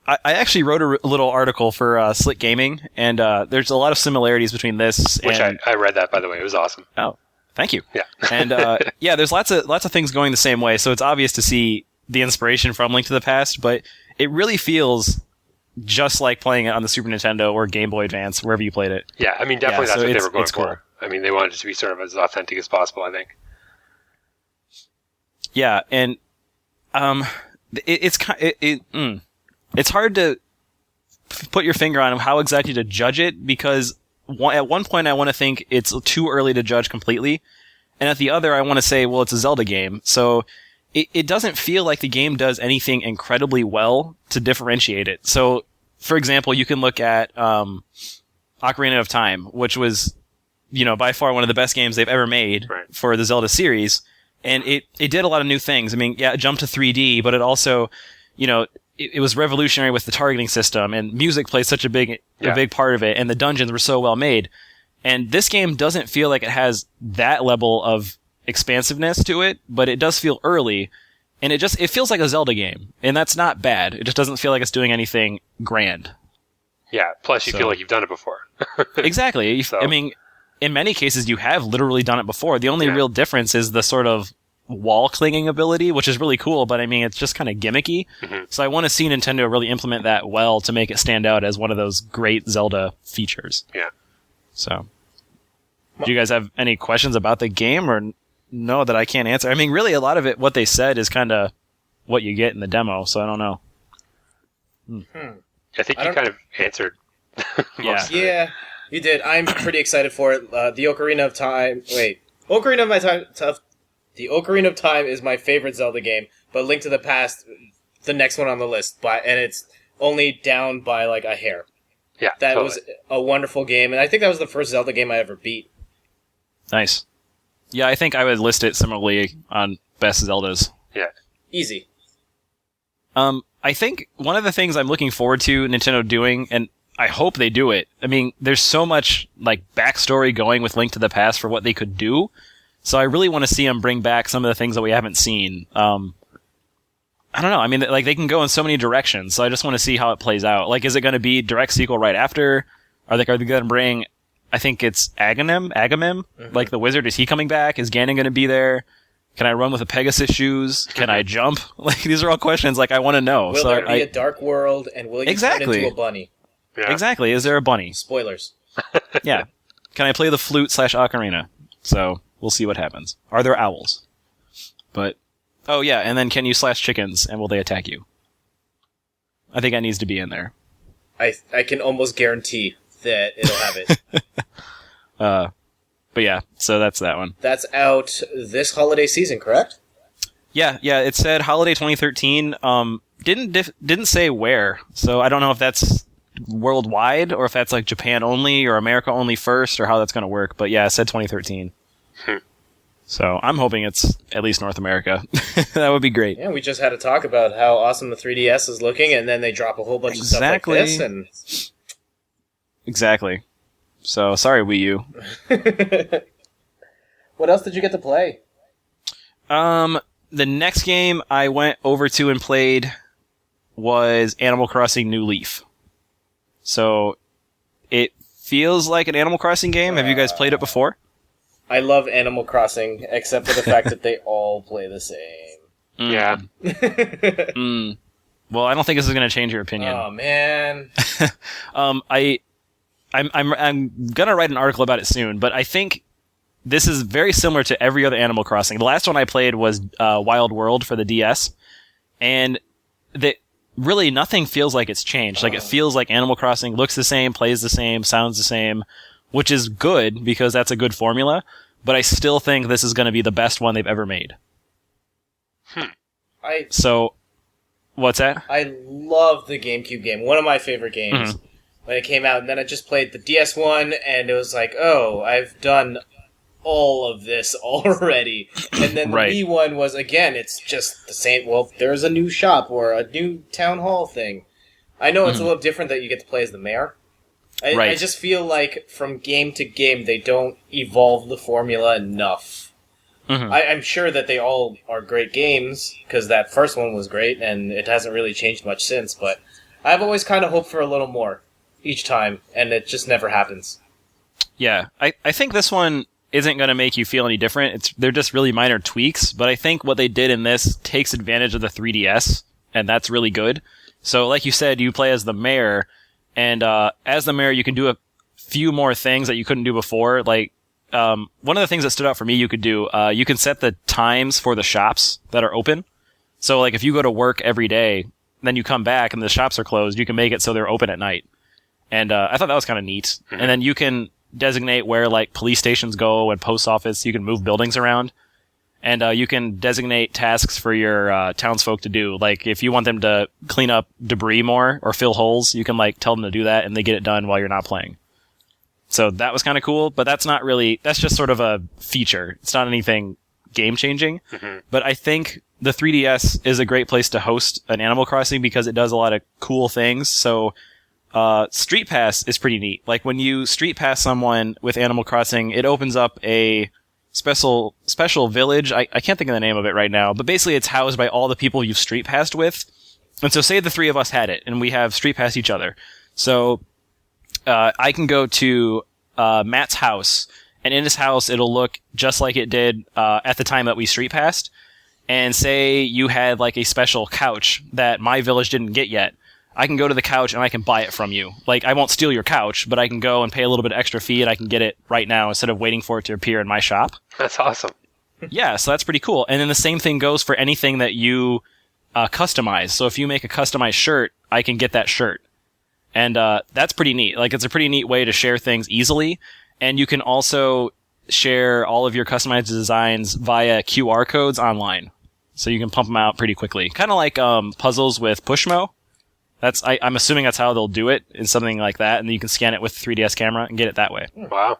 I actually wrote a little article for Slick Gaming, and there's a lot of similarities between this Which and... I read that, by the way. It was awesome. Oh, thank you. Yeah. And yeah, there's lots of things going the same way, so it's obvious to see the inspiration from Link to the Past, but it really feels just like playing it on the Super Nintendo or Game Boy Advance, wherever you played it. Yeah, I mean, definitely that's what they were going for. Cool. I mean, they wanted it to be sort of as authentic as possible, I think. Yeah, and it's hard to put your finger on how exactly to judge it, because at one point I want to think it's too early to judge completely, and at the other I want to say, well, it's a Zelda game, so it doesn't feel like the game does anything incredibly well to differentiate it. So, for example, you can look at Ocarina of Time, which was, by far one of the best games they've ever made for the Zelda series. And it did a lot of new things. I mean, yeah, it jumped to 3D, but it also, it was revolutionary with the targeting system, and music plays such a big part of it, and the dungeons were so well made. And this game doesn't feel like it has that level of expansiveness to it, but it does feel early, and it feels like a Zelda game, and that's not bad. It just doesn't feel like it's doing anything grand. Yeah, plus you feel like you've done it before. Exactly. So. I mean, in many cases, you have literally done it before. The only real difference is the sort of wall clinging ability, which is really cool, but I mean, it's just kind of gimmicky. Mm-hmm. So I want to see Nintendo really implement that well to make it stand out as one of those great Zelda features. Yeah. So, do you guys have any questions about the game, or no that I can't answer? I mean, really, a lot of it, what they said, is kind of what you get in the demo, so I don't know. I think you kind of answered. Yeah, you did. I'm pretty excited for it. The Ocarina of Time. Wait, The Ocarina of Time is my favorite Zelda game, but Link to the Past, the next one on the list, and it's only down by like a hair. Yeah, that was a wonderful game, and I think that was the first Zelda game I ever beat. Nice. Yeah, I think I would list it similarly on best Zeldas. Yeah, easy. I think one of the things I'm looking forward to Nintendo doing, and I hope they do it. I mean, there's so much like backstory going with Link to the Past for what they could do. So I really want to see them bring back some of the things that we haven't seen. I don't know. I mean, like, they can go in so many directions. So I just want to see how it plays out. Like, is it going to be direct sequel right after? Are they going to bring? I think it's Agamem. Mm-hmm. Like the wizard. Is he coming back? Is Ganon going to be there? Can I run with a Pegasus shoes? Can I jump? Like, these are all questions like I want to know. Will there be a dark world, and will you turn into a bunny? Yeah. Exactly. Is there a bunny? Spoilers. Yeah. Can I play the flute / ocarina? So we'll see what happens. Are there owls? But, oh yeah, and then can you slash chickens and will they attack you? I think that needs to be in there. I can almost guarantee that it'll have it. But yeah, so that's that one. That's out this holiday season, correct? Yeah, it said holiday 2013. Didn't say where, so I don't know if that's worldwide or if that's like Japan only or America only first or how that's going to work. But yeah, it said 2013. So I'm hoping it's at least North America. That would be great. Yeah, we just had a talk about how awesome the 3DS is looking, and then they drop a whole bunch of stuff like this. And exactly. So sorry, Wii U. What else did you get to play? The next game I went over to and played was Animal Crossing New Leaf. So it feels like an Animal Crossing game. Have you guys played it before? I love Animal Crossing, except for the fact that they all play the same. Yeah. Well, I don't think this is going to change your opinion. Oh man. I'm gonna write an article about it soon, but I think this is very similar to every other Animal Crossing. The last one I played was Wild World for the DS, and really nothing feels like it's changed. Like it feels like Animal Crossing looks the same, plays the same, sounds the same, which is good because that's a good formula. But I still think this is going to be the best one they've ever made. So, what's that? I love the GameCube game. One of my favorite games when it came out. And then I just played the DS one, and it was like, oh, I've done all of this already. And then the Wii one was, again, it's just the same. Well, there's a new shop or a new town hall thing. I know it's a little different that you get to play as the mayor. I just feel like from game to game, they don't evolve the formula enough. I'm sure that they all are great games, because that first one was great, and it hasn't really changed much since, but I've always kind of hoped for a little more each time, and it just never happens. Yeah, I think this one isn't going to make you feel any different. They're just really minor tweaks, but I think what they did in this takes advantage of the 3DS, and that's really good. So, like you said, you play as the mayor, and as the mayor, you can do a few more things that you couldn't do before. Like, one of the things that stood out for me you could do, you can set the times for the shops that are open. So, like, if you go to work every day, then you come back and the shops are closed, you can make it so they're open at night. And I thought that was kind of neat. And then you can designate where, like, police stations go and post office. You can move buildings around. And you can designate tasks for your townsfolk to do. Like, if you want them to clean up debris more or fill holes, you can, like, tell them to do that, and they get it done while you're not playing. So that was kind of cool, but that's just sort of a feature. It's not anything game-changing. But I think the 3DS is a great place to host an Animal Crossing because it does a lot of cool things. So Street Pass is pretty neat. Like, when you Street Pass someone with Animal Crossing, it opens up a special village. I can't think of the name of it right now, but basically it's housed by all the people you've Street Passed with. And so say the three of us had it, and we have Street Passed each other. So I can go to Matt's house, and in his house it'll look just like it did at the time that we Street Passed. And say you had like a special couch that my village didn't get yet. I can go to the couch and I can buy it from you. Like, I won't steal your couch, but I can go and pay a little bit extra fee and I can get it right now instead of waiting for it to appear in my shop. That's awesome. Yeah, so that's pretty cool. And then the same thing goes for anything that you customize. So if you make a customized shirt, I can get that shirt. And that's pretty neat. Like, it's a pretty neat way to share things easily. And you can also share all of your customized designs via QR codes online. So you can pump them out pretty quickly. Kind of like puzzles with Pushmo. I'm assuming that's how they'll do it, in something like that, and then you can scan it with the 3DS camera and get it that way. Wow.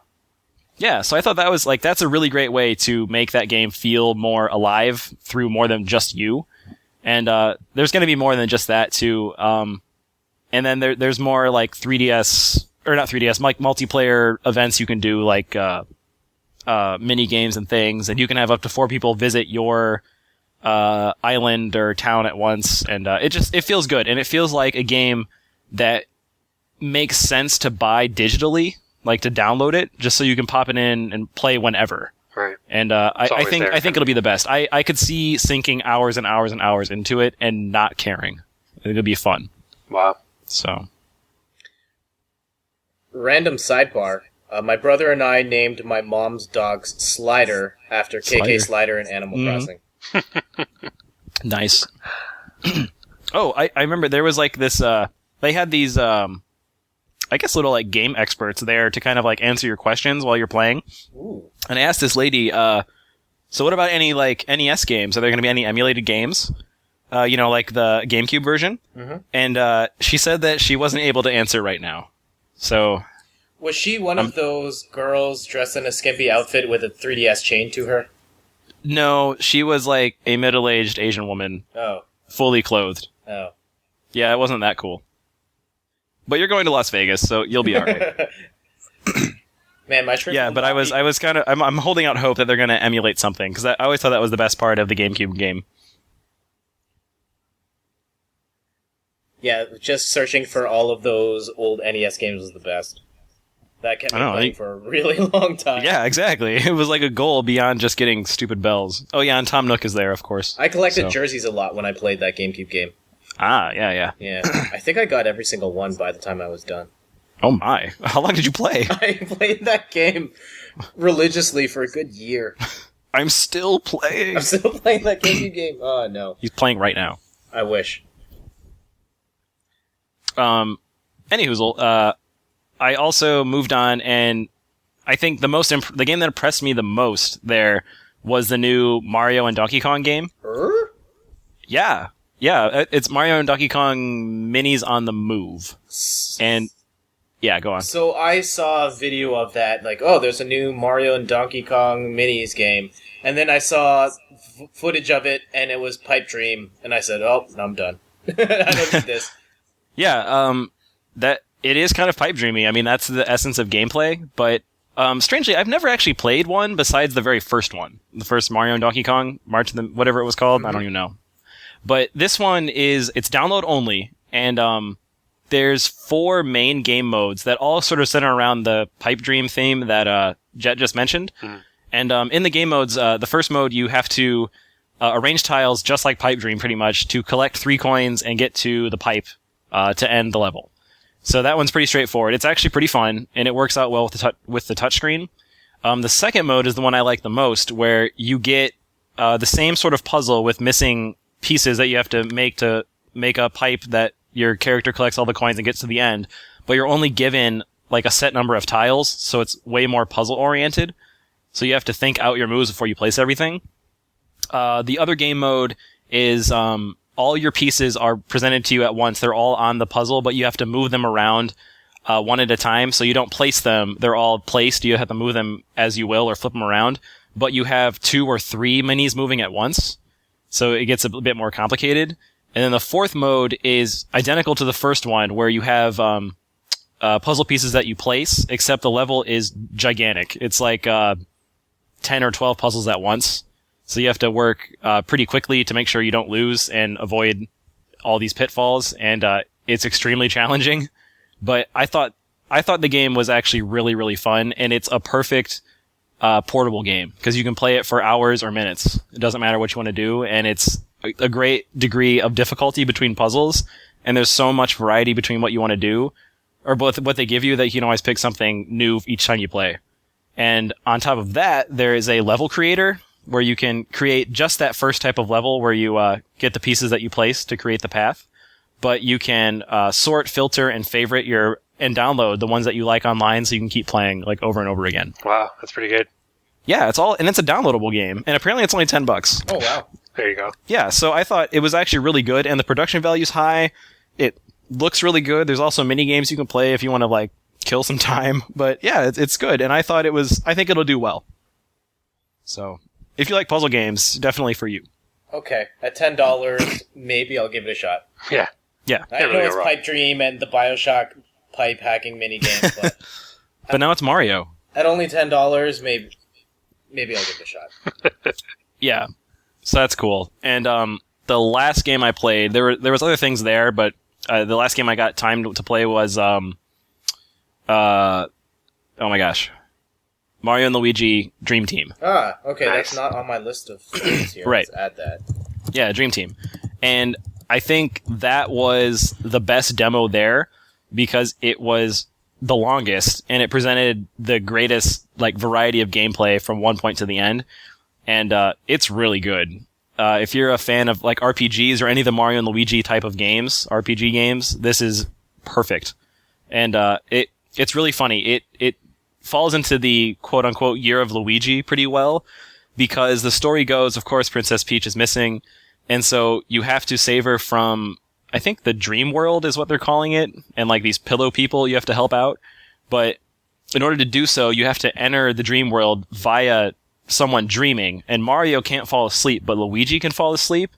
Yeah, so I thought that was that's a really great way to make that game feel more alive through more than just you. And there's going to be more than just that too. And then there's more like 3DS, or not 3DS, like multiplayer events you can do, like mini games and things, and you can have up to 4 people visit your island or town at once, and it feels good, and it feels like a game that makes sense to buy digitally, like to download it, just so you can pop it in and play whenever. Right. And I think it'll be the best. I could see sinking hours and hours and hours into it and not caring. It'll be fun. Wow. So Random sidebar. My brother and I named my mom's dogs Slider after KK Slider in Animal Crossing. Nice. Oh, I remember there was like this, they had these, I guess little like game experts there to kind of like answer your questions while you're playing. Ooh. And I asked this lady, so what about any like NES games? Are there going to be any emulated games? Like the GameCube version? Mm-hmm. And she said that she wasn't able to answer right now. So... Was she one of those girls dressed in a skimpy outfit with a 3DS chain to her? No, she was like a middle-aged Asian woman. Oh. Fully clothed. Oh. Yeah, it wasn't that cool. But you're going to Las Vegas, so you'll be alright. Man, my trip... Yeah, but I was kind of... I'm holding out hope that they're going to emulate something, because I always thought that was the best part of the GameCube game. Yeah, just searching for all of those old NES games was the best. That kept me playing for a really long time. Yeah, exactly. It was like a goal beyond just getting stupid bells. Oh yeah, and Tom Nook is there, of course. I collected jerseys a lot when I played that GameCube game. Ah, yeah. Yeah, I think I got every single one by the time I was done. Oh my. How long did you play? I played that game religiously for a good year. I'm still playing. I'm still playing that GameCube game. Oh, no. He's playing right now. I wish. Anyhoozle, I also moved on, and I think the game that impressed me the most there was the new Mario and Donkey Kong game. Yeah. It's Mario and Donkey Kong minis on the move. And yeah, go on. So I saw a video of that, like, oh, there's a new Mario and Donkey Kong minis game, and then I saw footage of it, and it was Pipe Dream, and I said, oh, I'm done. I don't need this. Yeah, that it is kind of pipe dreamy. I mean, that's the essence of gameplay, but strangely, I've never actually played one besides the very first one. The first Mario and Donkey Kong, whatever it was called, I don't even know. But this one it's download only, and there's 4 main game modes that all sort of center around the pipe dream theme that Jett just mentioned. Mm. And in the game modes, the first mode, you have to arrange tiles just like pipe dream, pretty much, to collect 3 coins and get to the pipe to end the level. So that one's pretty straightforward. It's actually pretty fun, and it works out well with the touchscreen. The second mode is the one I like the most, where you get the same sort of puzzle with missing pieces that you have to make a pipe that your character collects all the coins and gets to the end, but you're only given like a set number of tiles, so it's way more puzzle-oriented. So you have to think out your moves before you place everything. The other game mode is... all your pieces are presented to you at once. They're all on the puzzle, but you have to move them around one at a time. So you don't place them. They're all placed. You have to move them as you will or flip them around. But you have 2 or 3 minis moving at once. So it gets a bit more complicated. And then the fourth mode is identical to the first one, where you have puzzle pieces that you place, except the level is gigantic. It's like 10 or 12 puzzles at once. So you have to work pretty quickly to make sure you don't lose and avoid all these pitfalls, and it's extremely challenging. But I thought the game was actually really, really fun, and it's a perfect portable game because you can play it for hours or minutes. It doesn't matter what you want to do, and it's a great degree of difficulty between puzzles, and there's so much variety between what you want to do, or both what they give you, that you can always pick something new each time you play. And on top of that, there is a level creator, where you can create just that first type of level where you get the pieces that you place to create the path. But you can sort, filter, and favorite and download the ones that you like online so you can keep playing like over and over again. Wow, that's pretty good. Yeah, it's a downloadable game, and apparently it's only $10. Oh, wow. There you go. Yeah, so I thought it was actually really good, and the production value's high. It looks really good. There's also mini games you can play if you want to like kill some time. But yeah, it's good, and I think it'll do well. So... if you like puzzle games, definitely for you. Okay, at $10, maybe I'll give it a shot. Yeah. I know it's Pipe Dream and the BioShock pipe hacking minigame, but... but now it's Mario. At only $10, maybe I'll give it a shot. Yeah, so that's cool. And the last game I played, there was other things there, but the last game I got time to play was... oh my gosh. Mario and Luigi Dream Team. Ah, okay, Nice. That's not on my list of things here. Right. Let's add that. Yeah, Dream Team. And I think that was the best demo there because it was the longest, and it presented the greatest like variety of gameplay from one point to the end, and it's really good. If you're a fan of like RPGs or any of the Mario and Luigi type of games, RPG games, this is perfect. And it's really funny. It falls into the quote unquote year of Luigi pretty well, because the story goes, of course, Princess Peach is missing, and so you have to save her from, I think, the dream world is what they're calling it, and like these pillow people you have to help out. But in order to do so, you have to enter the dream world via someone dreaming, and Mario can't fall asleep, but Luigi can fall asleep,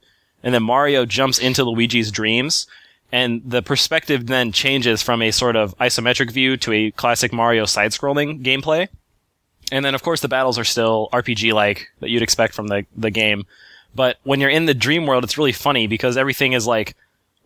and then Mario jumps into Luigi's dreams, and the perspective then changes from a sort of isometric view to a classic Mario side-scrolling gameplay. And then, of course, the battles are still RPG-like that you'd expect from the game. But when you're in the dream world, it's really funny because everything is like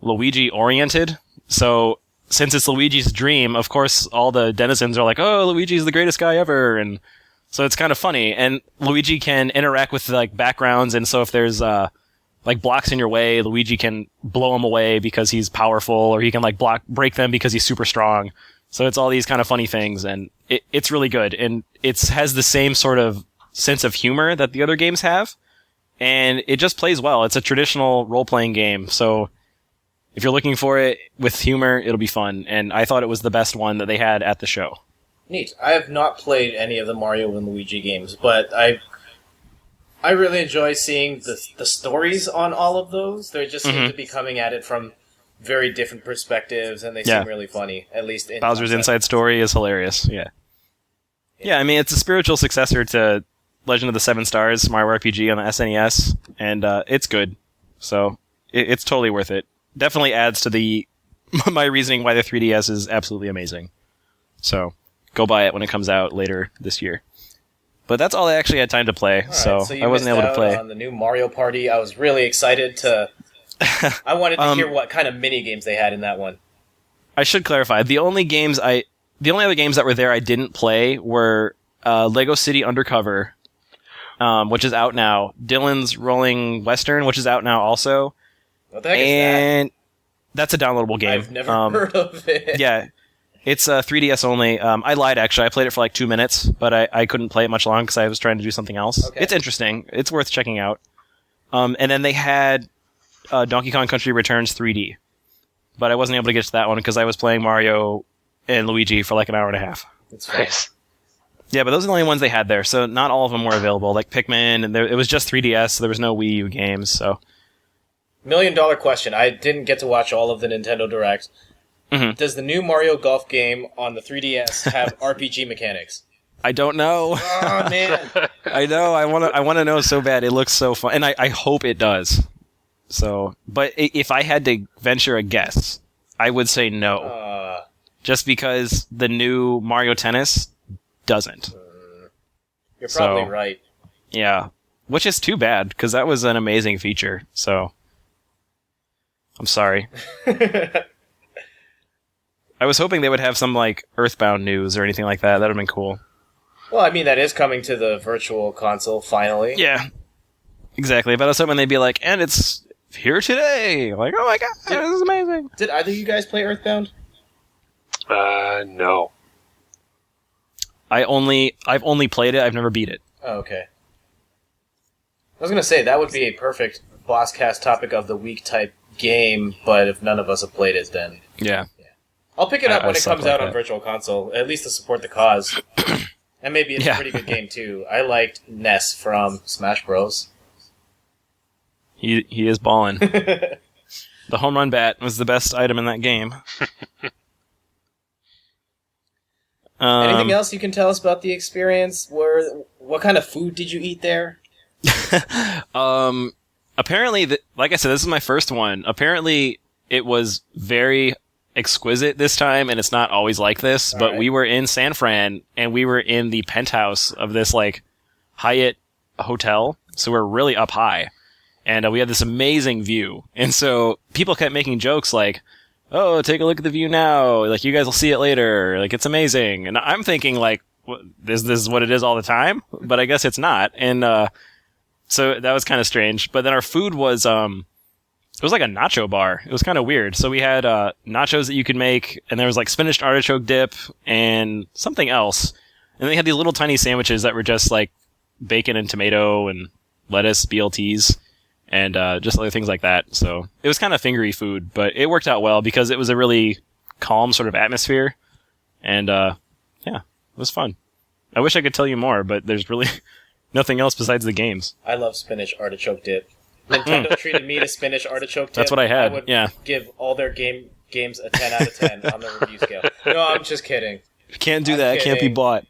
Luigi-oriented. So since it's Luigi's dream, of course, all the denizens are like, "Oh, Luigi's the greatest guy ever," and so it's kind of funny. And Luigi can interact with like backgrounds, and so if there's like blocks in your way, Luigi can blow them away because he's powerful, or he can like break them because he's super strong. So it's all these kind of funny things, and it's really good. And it has the same sort of sense of humor that the other games have, and it just plays well. It's a traditional role-playing game, so if you're looking for it with humor, it'll be fun. And I thought it was the best one that they had at the show. Neat. I have not played any of the Mario and Luigi games, but I really enjoy seeing the stories on all of those. They just seem to be coming at it from very different perspectives, and they seem really funny, at least in Bowser's concept. Inside Story is hilarious, yeah. Yeah, I mean, it's a spiritual successor to Legend of the Seven Stars, Mario RPG on the SNES, and it's good. So, it's totally worth it. Definitely adds to my reasoning why the 3DS is absolutely amazing. So, go buy it when it comes out later this year. But that's all I actually had time to play, so I wasn't able to play. On the new Mario Party, I was really excited to... I wanted to hear what kind of mini games they had in that one. I should clarify. The only other games that were there I didn't play were Lego City Undercover, which is out now. Dylan's Rolling Western, which is out now also. What the heck is that? That's a downloadable game. I've never heard of it. Yeah. It's 3DS only. I lied, actually. I played it for like 2 minutes, but I couldn't play it much longer because I was trying to do something else. Okay. It's interesting. It's worth checking out. And then they had Donkey Kong Country Returns 3D. But I wasn't able to get to that one because I was playing Mario and Luigi for like an hour and a half. That's nice. Yeah, but those are the only ones they had there, so not all of them were available. Like Pikmin, and it was just 3DS, so there was no Wii U games, so... $1 million question. I didn't get to watch all of the Nintendo Directs. Mm-hmm. Does the new Mario Golf game on the 3DS have RPG mechanics? I don't know. Oh, man. I know. I want to know so bad. It looks so fun. And I hope it does. So, but if I had to venture a guess, I would say no. Just because the new Mario Tennis doesn't. You're probably right. Yeah. Which is too bad, because that was an amazing feature. So, I'm sorry. I was hoping they would have some, like, Earthbound news or anything like that. That would have been cool. Well, I mean, that is coming to the Virtual Console, finally. Yeah. Exactly. But I was hoping they'd be like, and it's here today! Like, oh my god, this is amazing! Did either of you guys play Earthbound? No. I've only played it, I've never beat it. Oh, okay. I was gonna say, that would be a perfect Bosscast topic of the week type game, but if none of us have played it, then... Yeah. I'll pick it up when it comes out on Virtual Console, at least to support the cause. And maybe it's a pretty good game, too. I liked Ness from Smash Bros. He is ballin'. The home run bat was the best item in that game. Anything else you can tell us about the experience? What kind of food did you eat there? Apparently, like I said, this is my first one. Apparently, it was very exquisite this time, and it's not always like this, but we were in San Fran, and we were in the penthouse of this, like, Hyatt hotel, so we're really up high, and we had this amazing view, and so people kept making jokes like, oh, take a look at the view now, like, you guys will see it later, like, it's amazing, and I'm thinking, like, this is what it is all the time, but I guess it's not, and so that was kind of strange, but then our food was, it was like a nacho bar. It was kind of weird. So we had nachos that you could make, and there was like spinach and artichoke dip and something else. And they had these little tiny sandwiches that were just like bacon and tomato and lettuce, BLTs, and just other things like that. So it was kind of fingery food, but it worked out well because it was a really calm sort of atmosphere. And yeah, it was fun. I wish I could tell you more, but there's really nothing else besides the games. I love spinach artichoke dip. Nintendo treated me to spinach artichoke dip. That's what I had. I would yeah. give all their games a 10 out of 10 on the review scale. No, I'm just kidding. Can't do that. It can't be bought.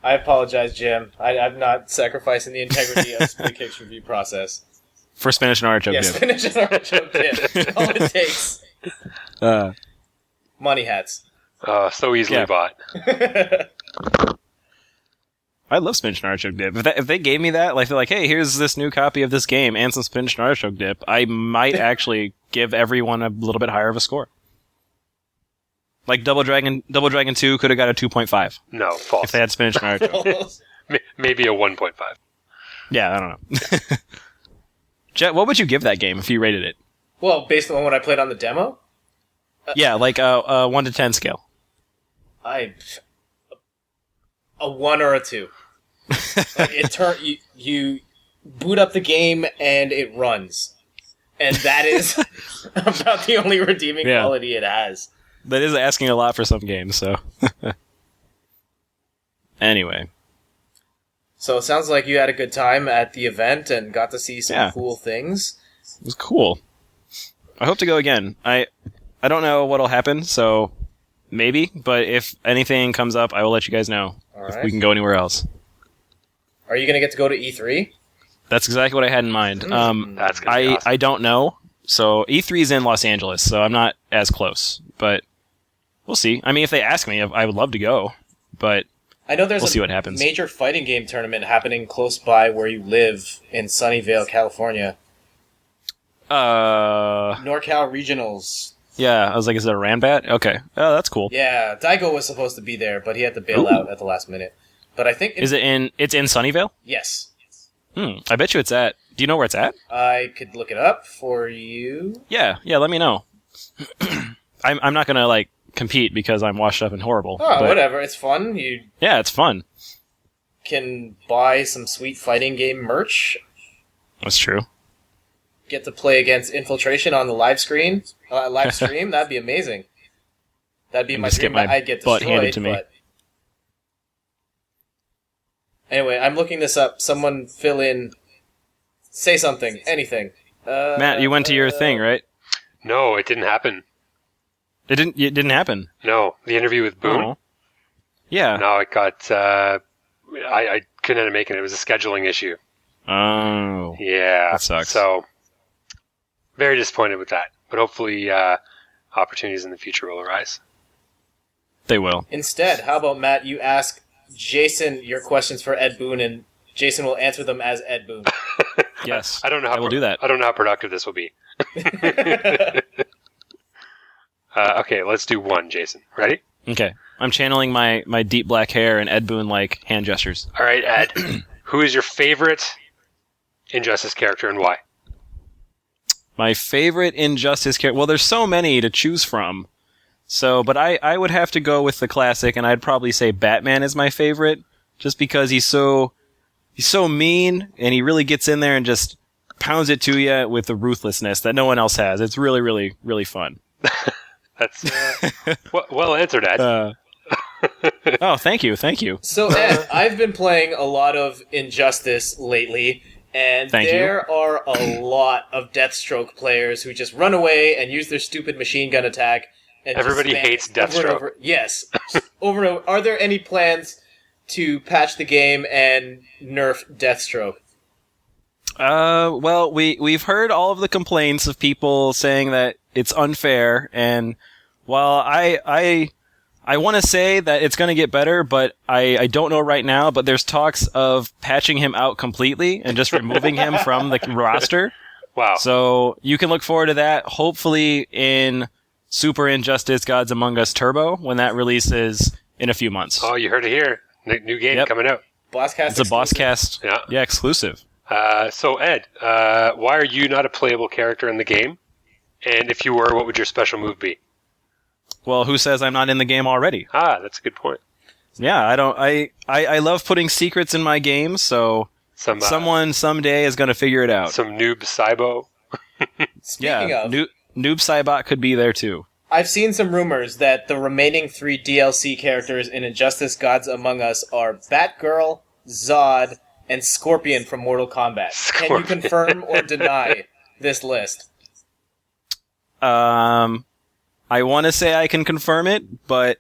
I apologize, Jim. I'm not sacrificing the integrity of Split Cake's review process. For spinach and artichoke dip. Spinach and artichoke dip. All it takes. Money hats. So easily bought. I love spinach and artichoke dip. If they gave me that, like they're like, hey, here's this new copy of this game and some spinach and artichoke dip, I might actually give everyone a little bit higher of a score. Like Double Dragon 2 could have got a 2.5. No, false. If they had spinach and artichoke. Maybe a 1.5. Yeah, I don't know. Jett, what would you give that game if you rated it? Well, based on what I played on the demo? Yeah, like a 1 to 10 scale. A 1 or a 2. Like you boot up the game and it runs, and that is about the only redeeming quality it has. That is asking a lot for some games. So anyway, so it sounds like you had a good time at the event and got to see some cool things. It was cool. I hope to go again. I don't know what'll happen, so maybe. But if anything comes up, I will let you guys know. If we can go anywhere else. Are you going to get to go to E3? That's exactly what I had in mind. That's gonna be awesome. I don't know. So E3 is in Los Angeles, so I'm not as close. But we'll see. I mean, if they ask me, I would love to go. But I know there's we'll see what happens. Major fighting game tournament happening close by where you live in Sunnyvale, California. NorCal Regionals. Yeah, I was like, is it a Ranbat? Okay. Oh, that's cool. Yeah, Daigo was supposed to be there, but he had to bail out at the last minute. But I think it's in Sunnyvale? Yes. I bet you it's at. Do you know where it's at? I could look it up for you. Yeah, let me know. I'm not gonna like compete because I'm washed up and horrible. Oh, whatever. It's fun. Yeah, it's fun. Can buy some sweet fighting game merch. That's true. Get to play against Infiltration on the live stream. That'd be amazing. That'd be my dream. I'd get destroyed, handed to me. But anyway, I'm looking this up. Someone fill in. Say something. Anything. Matt, you went to your thing, right? No, it didn't happen. It didn't happen. No, the interview with Boon. Oh. Yeah. No, it got. I couldn't end up making it. It was a scheduling issue. Oh. Yeah. That sucks. So, very disappointed with that. But hopefully, opportunities in the future will arise. They will. Instead, how about, Matt, you ask Jason your questions for Ed Boon, and Jason will answer them as Ed Boon. Yes. I don't know how I will do that. I don't know how productive this will be. Okay, let's do one, Jason. Ready? Okay. I'm channeling my deep black hair and Ed Boon-like hand gestures. All right, Ed. Who is your favorite Injustice character and why? My favorite Injustice character... Well, there's so many to choose from. So, but I would have to go with the classic, and I'd probably say Batman is my favorite, just because he's so mean, and he really gets in there and just pounds it to you with the ruthlessness that no one else has. It's really, really, really fun. That's well answered, Ed. Oh, thank you. So, Ed, I've been playing a lot of Injustice lately, and there are a lot of Deathstroke players who just run away and use their stupid machine gun attack. And everybody hates Deathstroke. Yes. Over and over. Are there any plans to patch the game and nerf Deathstroke? Well, we've heard all of the complaints of people saying that it's unfair, and while I want to say that it's going to get better, but I don't know right now, but there's talks of patching him out completely and just removing him from the roster. Wow. So you can look forward to that, hopefully in Super Injustice Gods Among Us Turbo, when that releases in a few months. Oh, you heard it here. New game coming out. Bosscast It's a Bosscast exclusive. So Ed, why are you not a playable character in the game? And if you were, what would your special move be? Well, who says I'm not in the game already? That's a good point. Yeah, I love putting secrets in my games, so someone someday is going to figure it out. Some noob Cybo. Speaking of, Noob Cybot could be there too. I've seen some rumors that the remaining 3 DLC characters in Injustice Gods Among Us are Batgirl, Zod, and Scorpion from Mortal Kombat. Can you confirm or deny this list? I want to say I can confirm it, but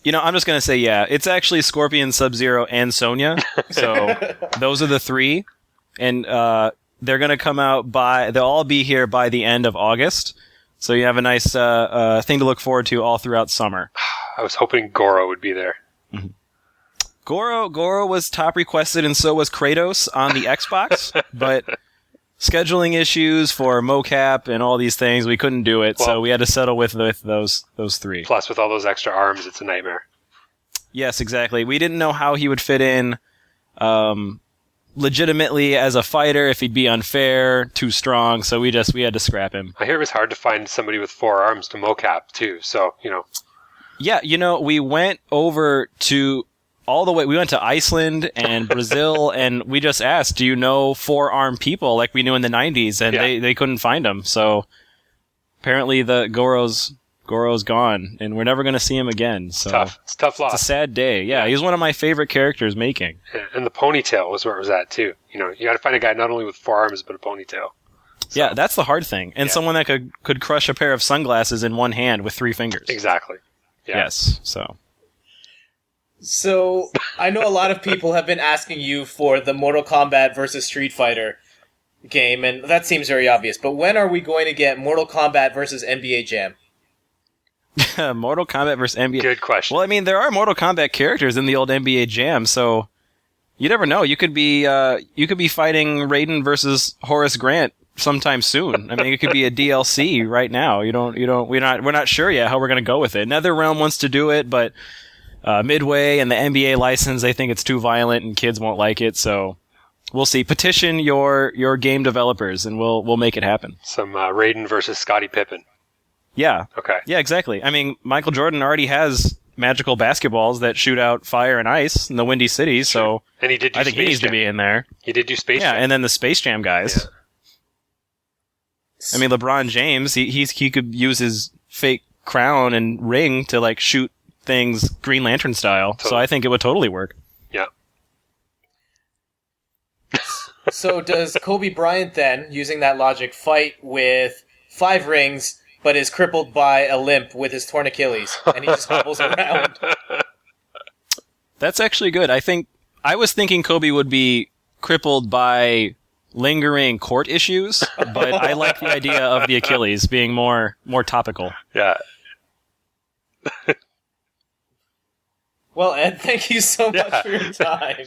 I'm just going to say yeah. It's actually Scorpion, Sub-Zero, and Sonya. So those are the 3, and they're going to come out they'll all be here by the end of August. So you have a nice thing to look forward to all throughout summer. I was hoping Goro would be there. Mm-hmm. Goro was top requested, and so was Kratos on the Xbox, but scheduling issues for mocap and all these things, we couldn't do it, so we had to settle with those 3. Plus, with all those extra arms, it's a nightmare. Yes, exactly. We didn't know how he would fit in legitimately as a fighter, if he'd be unfair, too strong, so we had to scrap him. I hear it was hard to find somebody with 4 arms to mocap, too, so, Yeah, we went over to... all the way, we went to Iceland and Brazil, and we just asked, do you know 4-armed people like we knew in the 90s? And they couldn't find them. So apparently the Goro's gone, and we're never going to see him again. So tough. It's a tough loss. It's a sad day. Yeah, he was one of my favorite characters making. And the ponytail was where it was at, too. You got to find a guy not only with 4 arms, but a ponytail. So, yeah, that's the hard thing. And someone that could crush a pair of sunglasses in one hand with 3 fingers. Exactly. Yeah. Yes, So, I know a lot of people have been asking you for the Mortal Kombat versus Street Fighter game, and that seems very obvious. But when are we going to get Mortal Kombat versus NBA Jam? Mortal Kombat versus NBA. Good question. Well, I mean, there are Mortal Kombat characters in the old NBA Jam, so you never know. You could be fighting Raiden versus Horace Grant sometime soon. I mean, it could be a DLC right now. We're not sure yet how we're going to go with it. NetherRealm wants to do it, but Midway and the NBA license, they think it's too violent and kids won't like it, so we'll see. Petition your game developers and we'll make it happen. Some Raiden versus Scottie Pippen. Yeah. Okay. Yeah, exactly. I mean, Michael Jordan already has magical basketballs that shoot out fire and ice in the Windy City, so and he did do I think he needs to be in there. He did do Space Jam. Yeah, and then the Space Jam guys. Yeah. I mean, LeBron James, he could use his fake crown and ring to shoot things Green Lantern style, totally. So I think it would totally work. Yeah. So does Kobe Bryant then, using that logic, fight with 5 rings, but is crippled by a limp with his torn Achilles, and he just hobbles around? That's actually good. I was thinking Kobe would be crippled by lingering court issues, but I like the idea of the Achilles being more topical. Yeah. Well, Ed, thank you so much for your time.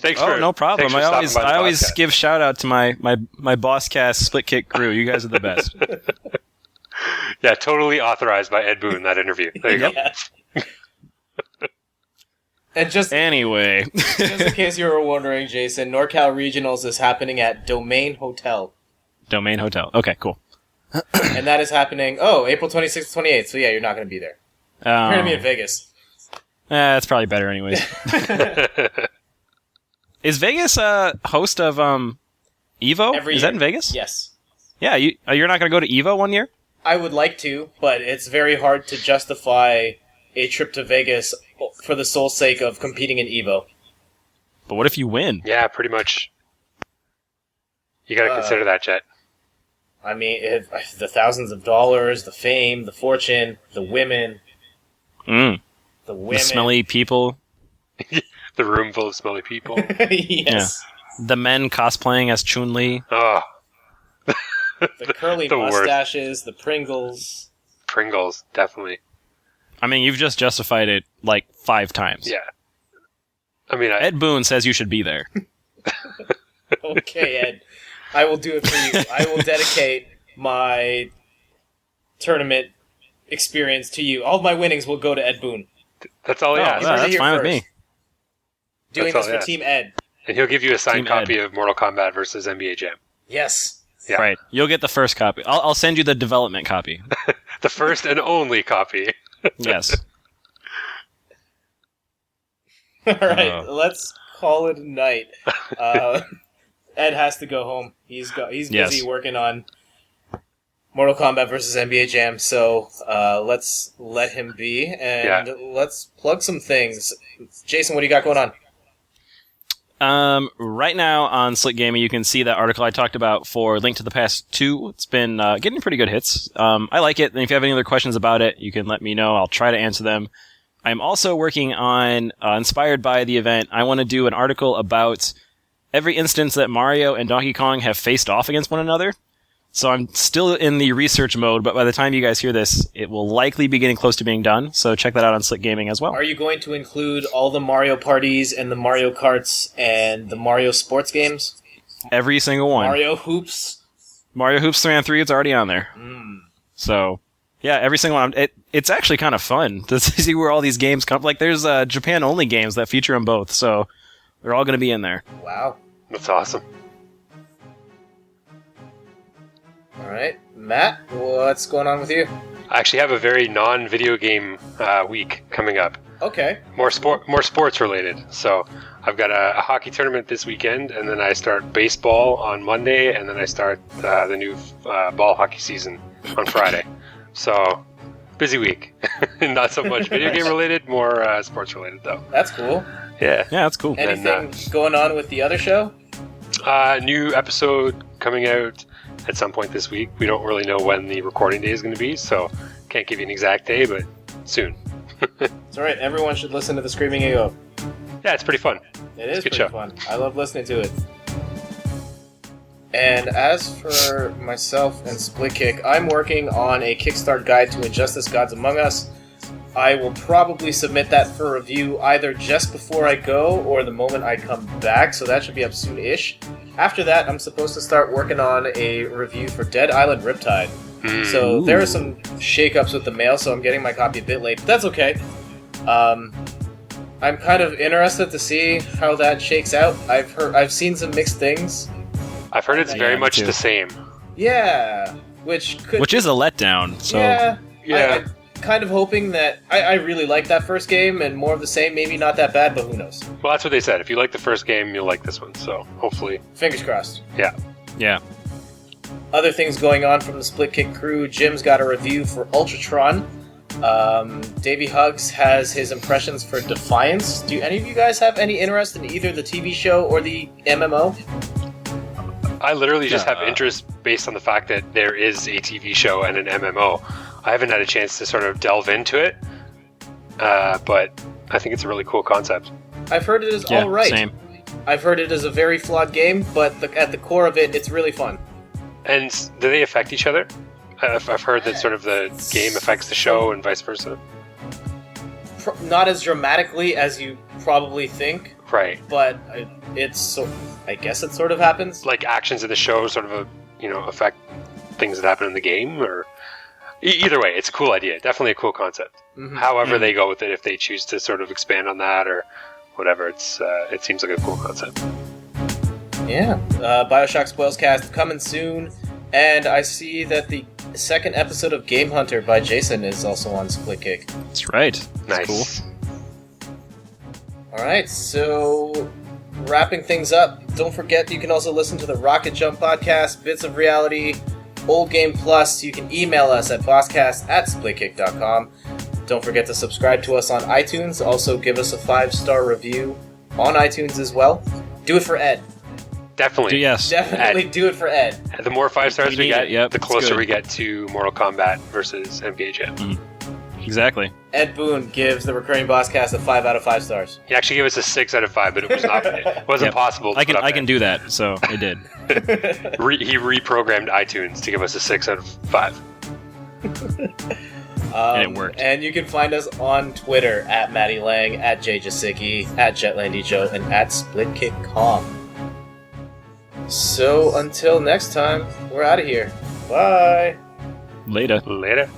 No problem. I always give shout out to my Bosscast split kick crew. You guys are the best. Yeah, totally authorized by Ed Boon, that interview. There you go. And anyway, just in case you were wondering, Jason, NorCal Regionals is happening at Domain Hotel. Domain Hotel. Okay, cool. And that is happening, April 26th, 28th. So yeah, you're not going to be there. You're going to be in Vegas. That's probably better anyways. Is Vegas a host of EVO? Every Is year. that in Vegas? Yes. Yeah, you're not going to go to EVO one year? I would like to, but it's very hard to justify a trip to Vegas for the sole sake of competing in EVO. But what if you win? Yeah, pretty much. You got to consider that, Jett. I mean, the thousands of dollars, the fame, the fortune, the women. The women. The smelly people. The room full of smelly people. Yes. Yeah. The men cosplaying as Chun-Li. Oh. The curly mustaches, the Pringles. Pringles, definitely. I mean, you've just justified it 5 times. Yeah. I mean, Ed Boon says you should be there. Okay, Ed. I will do it for you. I will dedicate my tournament experience to you. All of my winnings will go to Ed Boon. That's all he asked. That's fine with me. Doing this for Team Ed. And he'll give you a signed Team Ed. copy of Mortal Kombat versus NBA Jam. Yes. Yeah. Right. You'll get the first copy. I'll send you the development copy. The first and only copy. Yes. All right, let's call it a night. Ed has to go home. He's busy working on Mortal Kombat versus NBA Jam, so let's let him be, and let's plug some things. Jason, what do you got going on? Right now on Slick Gaming, you can see that article I talked about for Link to the Past 2. It's been getting pretty good hits. I like it, and if you have any other questions about it, you can let me know. I'll try to answer them. I'm also working on, inspired by the event, I want to do an article about every instance that Mario and Donkey Kong have faced off against one another. So I'm still in the research mode, but by the time you guys hear this, it will likely be getting close to being done. So check that out on Slick Gaming as well. Are you going to include all the Mario parties and the Mario Karts and the Mario sports games? Every single one. Mario Hoops? Mario Hoops 3 on 3, it's already on there. So, yeah, every single one. It's actually kind of fun to see where all these games come. Like, there's Japan-only games that feature them both, so they're all going to be in there. Wow. That's awesome. All right. Matt, what's going on with you? I actually have a very non-video game week coming up. Okay. More sports related. So I've got a hockey tournament this weekend, and then I start baseball on Monday, and then I start the new ball hockey season on Friday. So busy week. Not so much video game related, more sports related though. That's cool. Yeah. Yeah, that's cool. Anything going on with the other show? New episode coming out at some point this week. We don't really know when the recording day is going to be, so can't give you an exact day, but soon. It's alright, everyone should listen to the Screaming Eagle. Yeah, it's pretty fun. It is good pretty show. fun. I love listening to it. And as for myself and Splitkick, I'm working on a Kickstart guide to Injustice Gods Among Us. I will probably submit that for review either just before I go or the moment I come back, so that should be up soon-ish. After that, I'm supposed to start working on a review for Dead Island Riptide. So there are some shakeups with the mail, so I'm getting my copy a bit late, but that's okay. I'm kind of interested to see how that shakes out. I've seen some mixed things. I've heard it's very much the same. Yeah, which is a letdown. So Yeah. I'm kind of hoping that I really like that first game, and more of the same, maybe not that bad, but who knows? Well, that's what they said. If you like the first game, you'll like this one. So hopefully, Fingers crossed. yeah. Yeah. Other things going on from the Splitkick crew. Jim's got a review for Ultratron. Davey Huggs has his impressions for Defiance. Do any of you guys have any interest in either the TV show or the MMO? I literally just have interest based on the fact that there is a TV show and an MMO. I haven't had a chance to sort of delve into it, but I think it's a really cool concept. I've heard it is alright. Same. I've heard it is a very flawed game, but at the core of it, it's really fun. And do they affect each other? I've heard that sort of the game affects the show and vice versa. Not as dramatically as you probably think, Right. but I guess it sort of happens. Like actions in the show sort of, affect things that happen in the game, or either way, it's a cool idea. Definitely a cool concept. Mm-hmm. However they go with it, if they choose to sort of expand on that or whatever, it seems like a cool concept. Yeah. Bioshock Spoilscast coming soon, and I see that the second episode of Game Hunter by Jason is also on Splitkick. That's right. That's Nice. cool. Alright, so wrapping things up, don't forget you can also listen to the Rocket Jump podcast, Bits of Reality, Old Game Plus. You can email us at bosscast@splitkick.com. Don't forget to subscribe to us on iTunes. Also give us a 5-star review on iTunes as well. Do it for Ed. Definitely. Yes. Definitely do it for Ed. The more 5 stars we get, Yep, the it's closer good. we get to Mortal Kombat versus NBA Jam. Exactly. Ed Boon gives the recurring Bosscast a 5 out of 5 stars. He actually gave us a 6 out of 5, but it was not. It wasn't Yep. possible. To I can put up I can do that. So I did. He reprogrammed iTunes to give us a 6 out of 5. And it worked. And you can find us on Twitter at Matty Lang, at Jay Jasicki, at JetLandyJoe, and at SplitKickCom. So until next time, we're out of here. Bye. Later. Later.